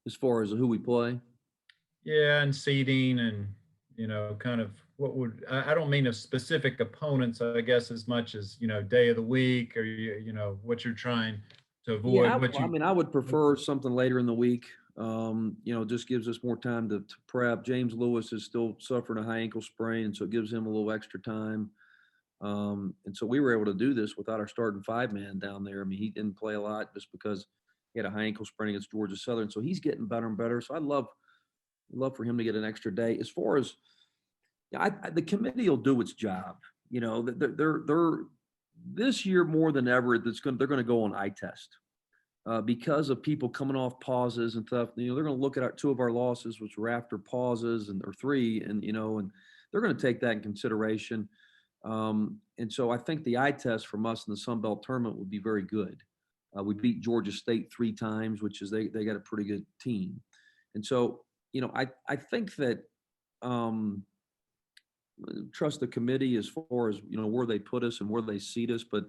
As far as who we play? Yeah, and seeding and, kind of what would, I don't mean of specific opponents, I guess, as much as, day of the week or, what you're trying to avoid. Yeah, I would prefer something later in the week. Just gives us more time to prep. James Lewis is still suffering a high ankle sprain, and so it gives him a little extra time. And so we were able to do this without our starting 5-man down there. He didn't play a lot just because he had a high ankle sprain against Georgia Southern. So he's getting better and better. So I'd love for him to get an extra day. As far as the committee will do its job. They're this year more than ever. They're going to go on eye test. Because of people coming off pauses and stuff, they're going to look at 2 of our losses, which were after pauses, or 3, and they're going to take that in consideration. And so I think the eye test from us in the Sun Belt tournament would be very good. We beat Georgia State 3 times, which is they got a pretty good team. And so, I think that trust the committee as far as, where they put us and where they seat us, but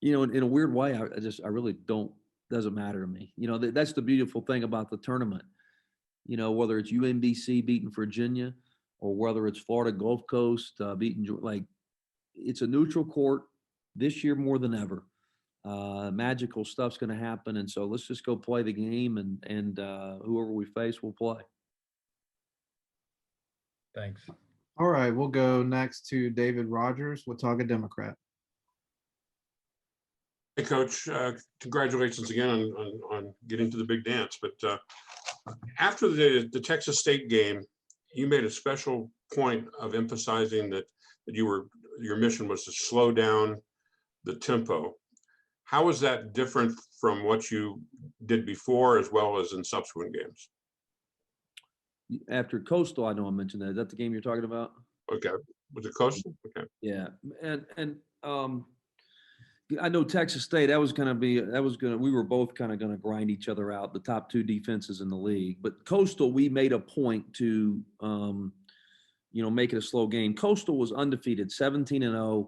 in a weird way, I really don't, doesn't matter to me. That's the beautiful thing about the tournament. Whether it's UMBC beating Virginia or whether it's Florida Gulf Coast beating, it's a neutral court this year more than ever. Magical stuff's going to happen. And so let's just go play the game, and whoever we face, we'll play. Thanks. All right, we'll go next to David Rogers, Watauga Democrat. Hey, Coach, congratulations again on getting to the big dance. But after the Texas State game, you made a special point of emphasizing that your mission was to slow down the tempo. How is that different from what you did before as well as in subsequent games? After Coastal, I know I mentioned that. Is that the game you're talking about? Okay. Was it Coastal? Okay. Yeah. And I know Texas State, we were both kind of going to grind each other out, the top two defenses in the league. But Coastal, we made a point to, make it a slow game. Coastal was undefeated, 17-0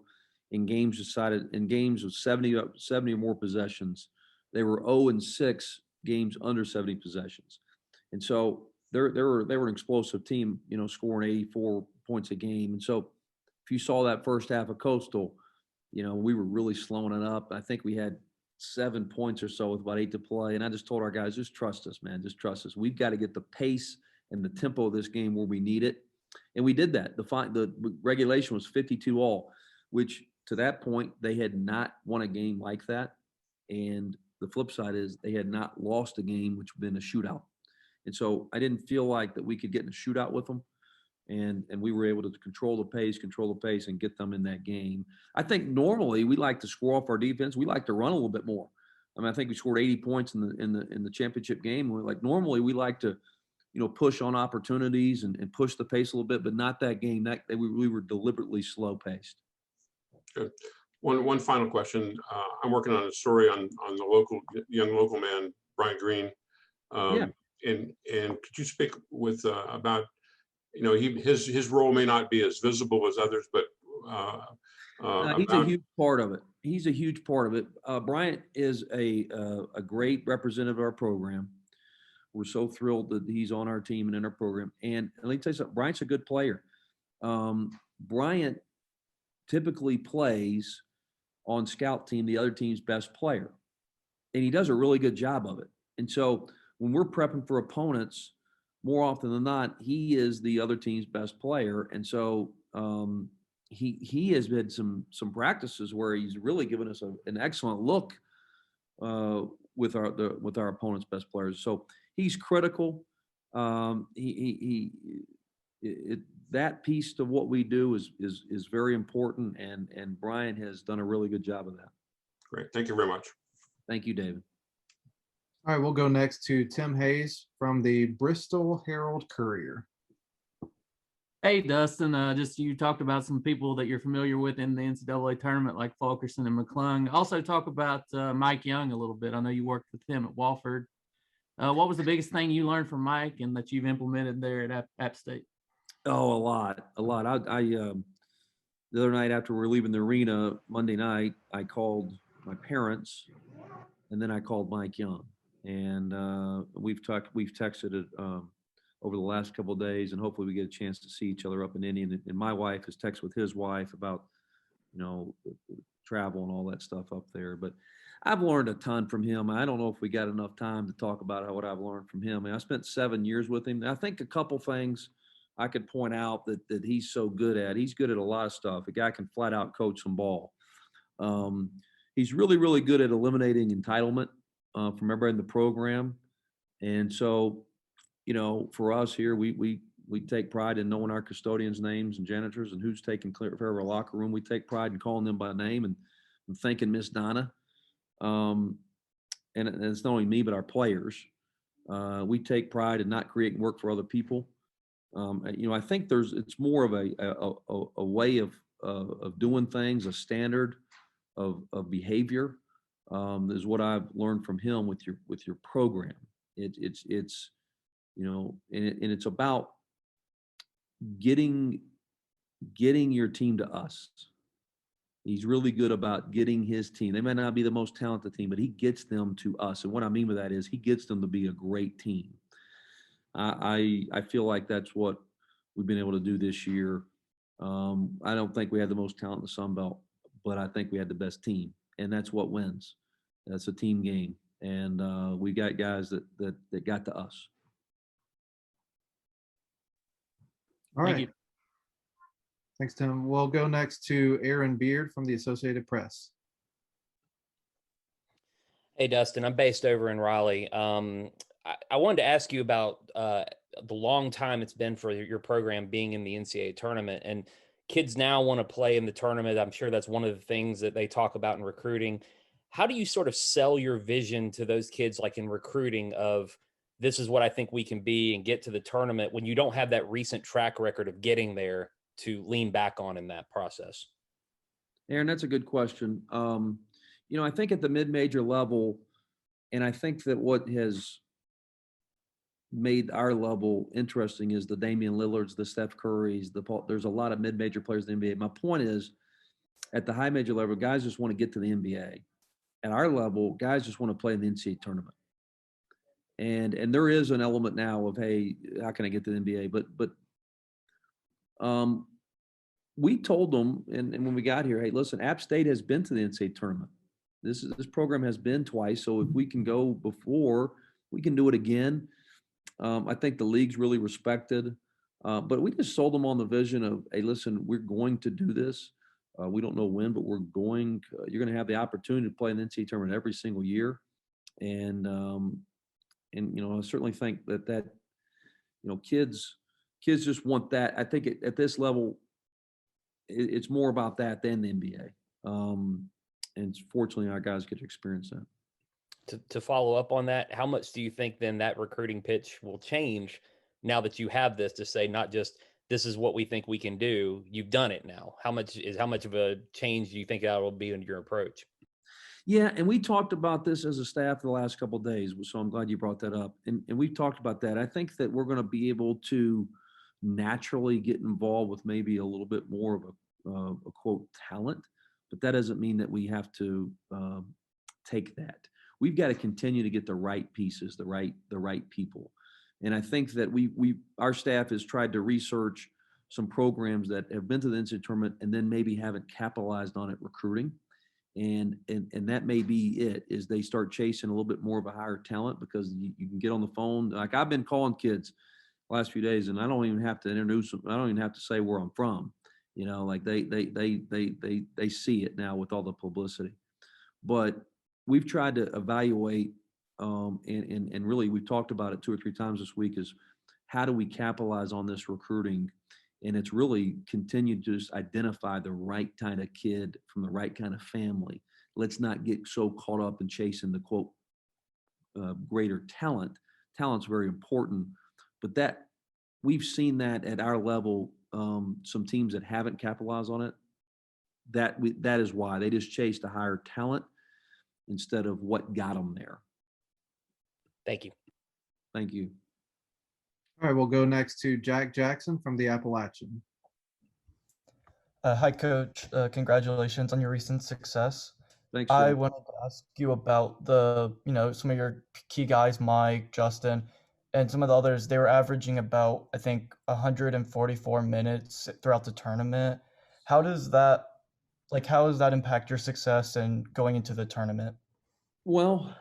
in games with 70 or more possessions. They were 0-6 games under 70 possessions. And so they were an explosive team, scoring 84 points a game. And so if you saw that first half of Coastal, we were really slowing it up. I think we had 7 points or so with about 8 to play. And I just told our guys, just trust us, man. Just trust us. We've got to get the pace and the tempo of this game where we need it. And we did that. The regulation was 52-all, which to that point, they had not won a game like that. And the flip side is they had not lost a game, which would have been a shootout. And so I didn't feel like that we could get in a shootout with them. And we were able to control the pace and get them in that game. I think normally we like to score off our defense. We like to run a little bit more. I mean, I think we scored 80 points in the championship game. Normally we like to, push on opportunities and push the pace a little bit, but not that game. We were deliberately slow paced. Good. One final question. I'm working on a story on the young local man, Brian Greene. And could you speak with about, his role may not be as visible as others, but he's a huge part of it. He's a huge part of it. Bryant is a great representative of our program. We're so thrilled that he's on our team and in our program. And let me tell you something, Bryant's a good player. Bryant typically plays on scout team, the other team's best player. And he does a really good job of it. And so when we're prepping for opponents, more often than not, he is the other team's best player. And so he has had some practices where he's really given us an excellent look with our opponent's best players. So he's critical. That piece to what we do is very important, and Brian has done a really good job of that. Great. Thank you very much. Thank you, David. All right, we'll go next to Tim Hayes from the Bristol Herald Courier. Hey, Dustin, just you talked about some people that you're familiar with in the NCAA tournament, like Fulkerson and McClung. Also talk about Mike Young a little bit. I know you worked with him at Wofford. What was the biggest thing you learned from Mike and that you've implemented there at App State? Oh, a lot. I the other night after we were leaving the arena, Monday night, I called my parents, and then I called Mike Young. And we've texted over the last couple of days, and hopefully we get a chance to see each other up in Indy. And my wife has texted with his wife about, travel and all that stuff up there. But I've learned a ton from him. I don't know if we got enough time to talk about what I've learned from him. I spent 7 years with him. And I think a couple things I could point out that he's so good at. He's good at a lot of stuff. A guy can flat out coach some ball. He's really, really good at eliminating entitlement from everybody in the program. And so, for us here, we take pride in knowing our custodians' names and janitors and who's taking care of our locker room. We take pride in calling them by name and thanking Miss Donna. And it's not only me, but our players. We take pride in not creating work for other people. I think it's more of a way of doing things, a standard of behavior is what I've learned from him with your program. It's it's about getting your team to us. He's really good about getting his team. They may not be the most talented team, but he gets them to us. And what I mean by that is he gets them to be a great team. I feel like that's what we've been able to do this year. I don't think we had the most talent in the Sun Belt, but I think we had the best team, and that's what wins. That's a team game, and we got guys that got to us. All right. Thanks, Tim. We'll go next to Aaron Beard from the Associated Press. Hey, Dustin, I'm based over in Raleigh. I wanted to ask you about the long time it's been for your program being in the NCAA tournament, and kids now want to play in the tournament. I'm sure that's one of the things that they talk about in recruiting. How do you sort of sell your vision to those kids, like in recruiting, of this is what I think we can be and get to the tournament when you don't have that recent track record of getting there to lean back on in that process? Aaron, that's a good question. I think at the mid-major level, and I think that what has made our level interesting is the Damian Lillards, the Steph Currys, there's a lot of mid-major players in the NBA. My point is, at the high major level, guys just want to get to the NBA. At our level, guys just want to play in the NCAA tournament. And there is an element now of, hey, how can I get to the NBA? But we told them, and when we got here, hey, listen, App State has been to the NCAA tournament. This program has been twice, so if we can go before, we can do it again. I think the league's really respected, but we just sold them on the vision of, hey, listen, we're going to do this. We don't know when, but we're going. You're going to have the opportunity to play in the NCAA tournament every single year, and I certainly think that kids just want that. I think at this level, it's more about that than the NBA. And fortunately, our guys get to experience that. To follow up on that, how much do you think then that recruiting pitch will change now that you have this, to say not just this is what we think we can do, you've done it now? How much of a change do you think that will be in your approach? Yeah, and we talked about this as a staff the last couple of days, so I'm glad you brought that up. And we've talked about that. I think that we're going to be able to naturally get involved with maybe a little bit more of a quote talent, but that doesn't mean that we have to take that. We've got to continue to get the right pieces, the right people. And I think that our staff has tried to research some programs that have been to the NCAA tournament and then maybe haven't capitalized on it recruiting. And that may be it, is they start chasing a little bit more of a higher talent, because you can get on the phone. Like, I've been calling kids the last few days, and I don't even have to introduce them. I don't even have to say where I'm from. Like they see it now with all the publicity. But we've tried to evaluate, and really we've talked about it 2 or 3 times this week, is how do we capitalize on this recruiting? And it's really continued to just identify the right kind of kid from the right kind of family. Let's not get so caught up in chasing the quote greater talent. Talent's very important, but that we've seen that at our level, some teams that haven't capitalized on it, that is why they just chased a higher talent instead of what got them there. Thank you. Thank you. All right, we'll go next to Jack Jackson from the Appalachian. Hi, Coach. Congratulations on your recent success. Thanks, I Jack. wanted to ask you about some of your key guys, Mike, Justin, and some of the others. They were averaging about, I think, 144 minutes throughout the tournament. How does that impact your success and going into the tournament? Well,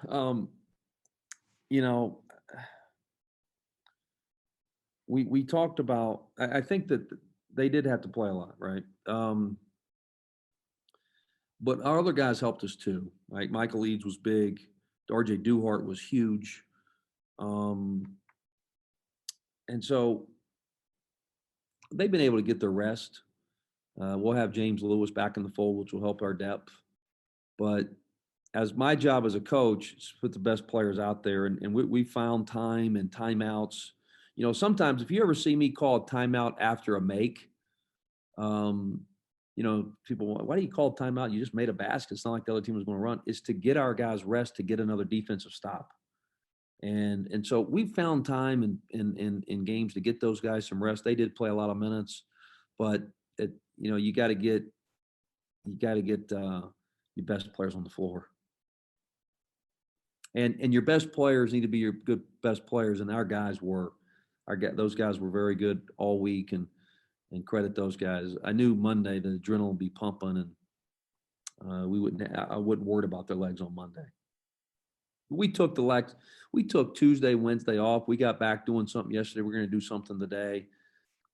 we talked about, I think that they did have to play a lot, right? But our other guys helped us too. Like Michael Eads was big. RJ Duhart was huge. And so they've been able to get their rest. We'll have James Lewis back in the fold, which will help our depth. But as my job as a coach is to put the best players out there, and we found time and timeouts. Sometimes if you ever see me call a timeout after a make, people, why do you call a timeout? You just made a basket. It's not like the other team was going to run. It's to get our guys rest, to get another defensive stop. And so we found time in games to get those guys some rest. They did play a lot of minutes, but you got to get your best players on the floor. And your best players need to be your best players, and those guys were very good all week, and credit those guys. I knew Monday the adrenaline would be pumping, and I wouldn't worry about their legs on Monday. We took Tuesday, Wednesday off. We got back doing something yesterday. We're going to do something today.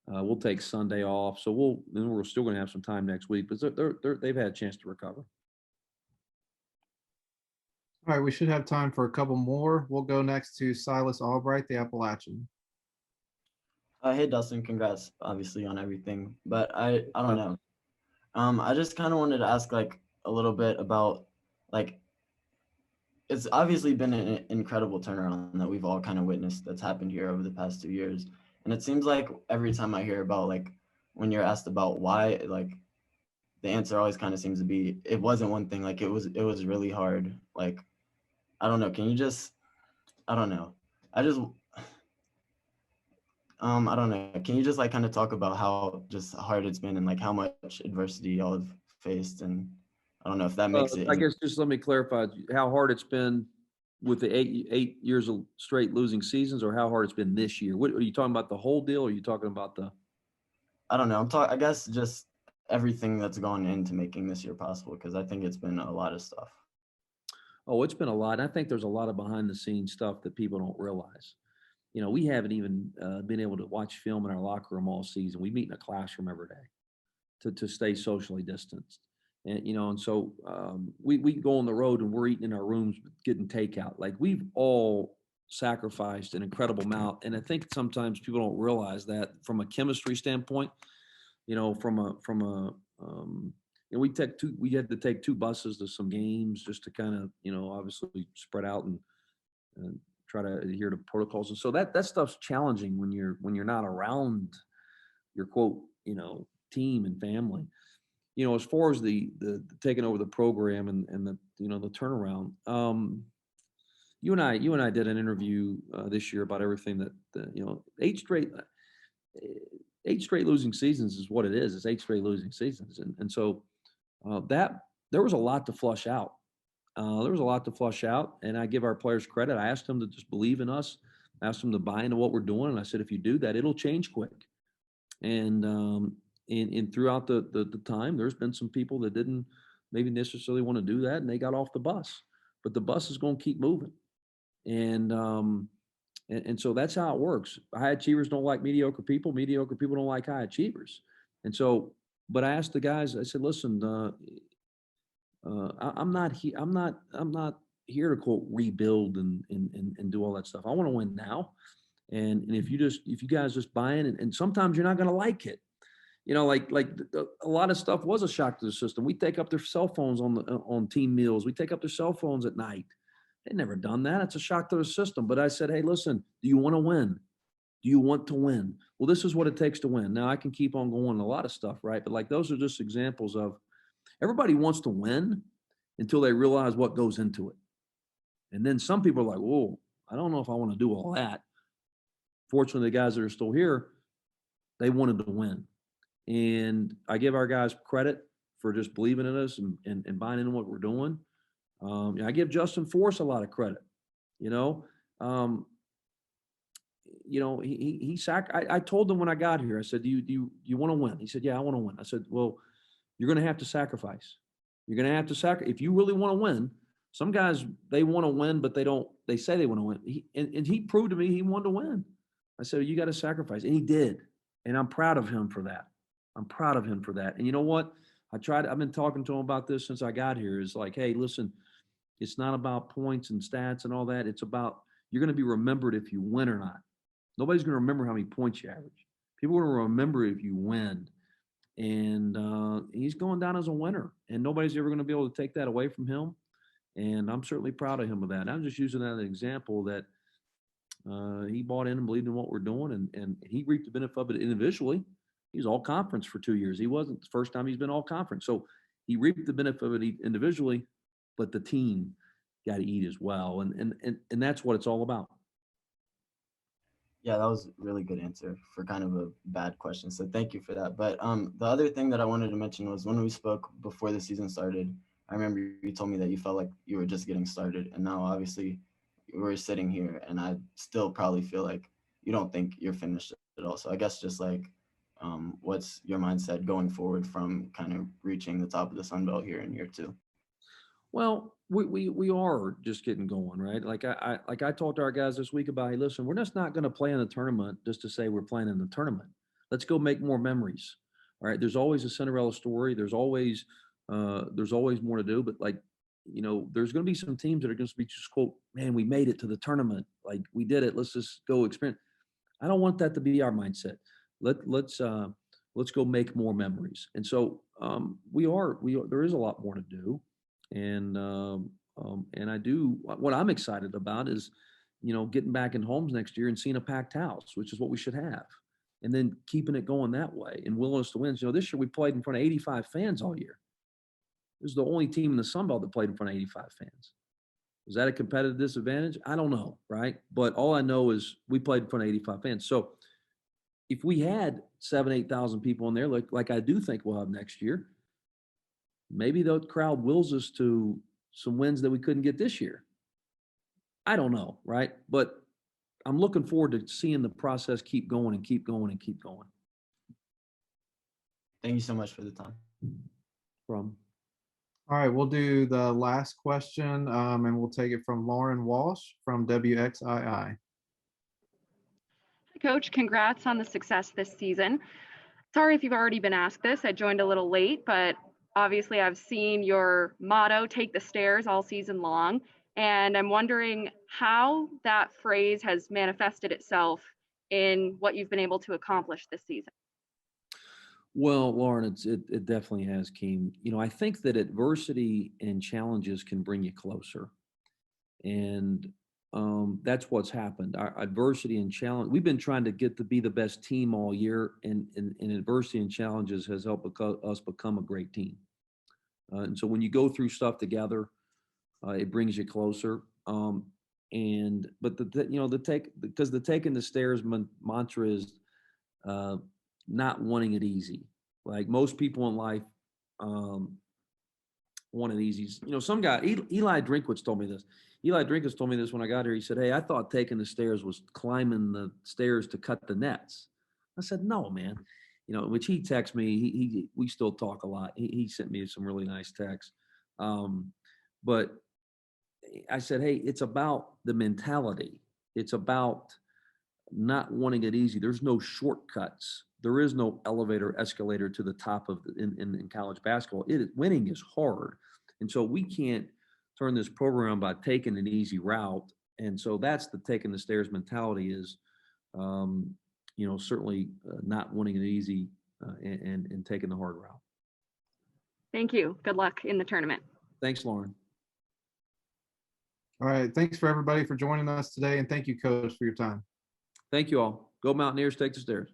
We'll take Sunday off, so we're still going to have some time next week, but they've had a chance to recover. All right, we should have time for a couple more. We'll go next to Silas Albright, the Appalachian. Hey Dustin, congrats obviously on everything, but I don't know. I just kind of wanted to ask like a little bit about like it's obviously been an incredible turnaround that we've all kind of witnessed that's happened here over the past 2 years, and it seems like every time I hear about like when you're asked about why, like the answer always kind of seems to be it wasn't one thing, like it was really hard. Like I don't know, can you just I don't know. I just I don't know. Can you just like kind of talk about how just hard it's been and like how much adversity y'all have faced? And I don't know if that makes it. I guess just let me clarify how hard it's been with the eight years of straight losing seasons, or how hard it's been this year. What are you talking about? The whole deal? Or are you talking about the? I don't know. I'm talking. I guess just everything that's gone into making this year possible, because I think it's been a lot of stuff. Oh, it's been a lot. I think there's a lot of behind the scenes stuff that people don't realize. You know, we haven't even been able to watch film in our locker room all season. We meet in a classroom every day to stay socially distanced. And, you know, and so we go on the road and we're eating in our rooms, getting takeout. Like we've all sacrificed an incredible amount. And I think sometimes people don't realize that from a chemistry standpoint, you know, we had to take 2 buses to some games just to kind of, you know, obviously spread out and try to adhere to protocols. And so that stuff's challenging when you're not around your quote, you know, team and family. You know, as far as the taking over the program and the, you know, the turnaround, you and I did an interview this year about everything that, you know, 8 straight losing seasons is what it is. It's 8 straight losing seasons. And so that there was a lot to flush out. And I give our players credit. I asked them to just believe in us. I asked them to buy into what we're doing. And I said, if you do that, it'll change quick. And throughout the time, there's been some people that didn't maybe necessarily want to do that, and they got off the bus. But the bus is going to keep moving. And so that's how it works. High achievers don't like mediocre people. Mediocre people don't like high achievers. And so, but I asked the guys, I said, listen, I'm not here to quote rebuild and do all that stuff. I want to win now. And if you guys just buy in, and sometimes you're not going to like it. You know, like a lot of stuff was a shock to the system. We take up their cell phones on team meals. We take up their cell phones at night. They'd never done that. It's a shock to the system. But I said, hey, listen, do you want to win? Do you want to win? Well, this is what it takes to win. Now I can keep on going a lot of stuff, right? But like those are just examples of everybody wants to win until they realize what goes into it. And then some people are like, whoa, I don't know if I want to do all that. Fortunately, the guys that are still here, they wanted to win. And I give our guys credit for just believing in us and buying into what we're doing. I give Justin Forrest a lot of credit. You know, I told him when I got here, I said, do you want to win? He said, yeah, I want to win. I said, well, you're going to have to sacrifice. You're going to have to sacrifice. If you really want to win, some guys, they want to win, but they say they want to win. And he proved to me he wanted to win. I said, you got to sacrifice. And he did. And I'm proud of him for that. And you know what? I've been talking to him about this since I got here. It's like, hey, listen, it's not about points and stats and all that. It's about, you're going to be remembered if you win or not. Nobody's going to remember how many points you average. People are going to remember if you win. And he's going down as a winner. And nobody's ever going to be able to take that away from him. And I'm certainly proud of him of that. I'm just using that as an example that he bought in and believed in what we're doing. And he reaped the benefit of it individually. He was all conference for 2 years. He wasn't the first time he's been all conference. So he reaped the benefit of it individually, but the team got to eat as well. And that's what it's all about. Yeah, that was a really good answer for kind of a bad question. So thank you for that. But the other thing that I wanted to mention was when we spoke before the season started, I remember you told me that you felt like you were just getting started. And now obviously we're sitting here and I still probably feel like you don't think you're finished at all. So I guess just like, what's your mindset going forward from kind of reaching the top of the Sun Belt here in year 2? Well, we are just getting going, right? Like I talked to our guys this week about, hey, listen, we're just not going to play in the tournament just to say we're playing in the tournament. Let's go make more memories. All right. There's always a Cinderella story. There's always more to do. But like there's going to be some teams that are going to be just quote, man, we made it to the tournament. Like we did it. Let's just go experience. I don't want that to be our mindset. Let's go make more memories. And so there is a lot more to do. And what I'm excited about is, getting back in homes next year and seeing a packed house, which is what we should have. And then keeping it going that way and willingness to win. This year we played in front of 85 fans all year. This is the only team in the Sun Belt that played in front of 85 fans. Was that a competitive disadvantage? I don't know, right? But all I know is we played in front of 85 fans. So if we had 7,000, 8,000 people in there, like I do think we'll have next year, maybe the crowd wills us to some wins that we couldn't get this year. I don't know, right? But I'm looking forward to seeing the process keep going and keep going and keep going. Thank you so much for the time. All right, we'll do the last question, and we'll take it from Lauren Walsh from WXII. Hi, Coach. Congrats on the success this season. Sorry if you've already been asked this. I joined a little late, but obviously I've seen your motto, take the stairs, all season long. And I'm wondering how that phrase has manifested itself in what you've been able to accomplish this season. Well, Lauren, it definitely has, Keem. I think that adversity and challenges can bring you closer. And that's what's happened. Our adversity and challenge, we've been trying to get to be the best team all year, and adversity and challenges has helped us become a great team. And so when you go through stuff together, it brings you closer. But the taking the stairs mantra is not wanting it easy. Like most people in life want it easy. Some guy, Eli Drinkwitz told me this. Eli Drinkwitz told me this when I got here. He said, "Hey, I thought taking the stairs was climbing the stairs to cut the nets." I said, "No, man." Which he texted me. We still talk a lot. He sent me some really nice texts. But I said, "Hey, it's about the mentality. It's about not wanting it easy. There's no shortcuts. There is no elevator, escalator to the top of in college basketball. Winning is hard. And so we can't turn this program by taking an easy route. And so that's the taking the stairs mentality is, certainly not wanting it easy and taking the hard route." Thank you. Good luck in the tournament. Thanks, Lauren. All right. Thanks for everybody for joining us today. And thank you, Coach, for your time. Thank you all. Go Mountaineers, take the stairs.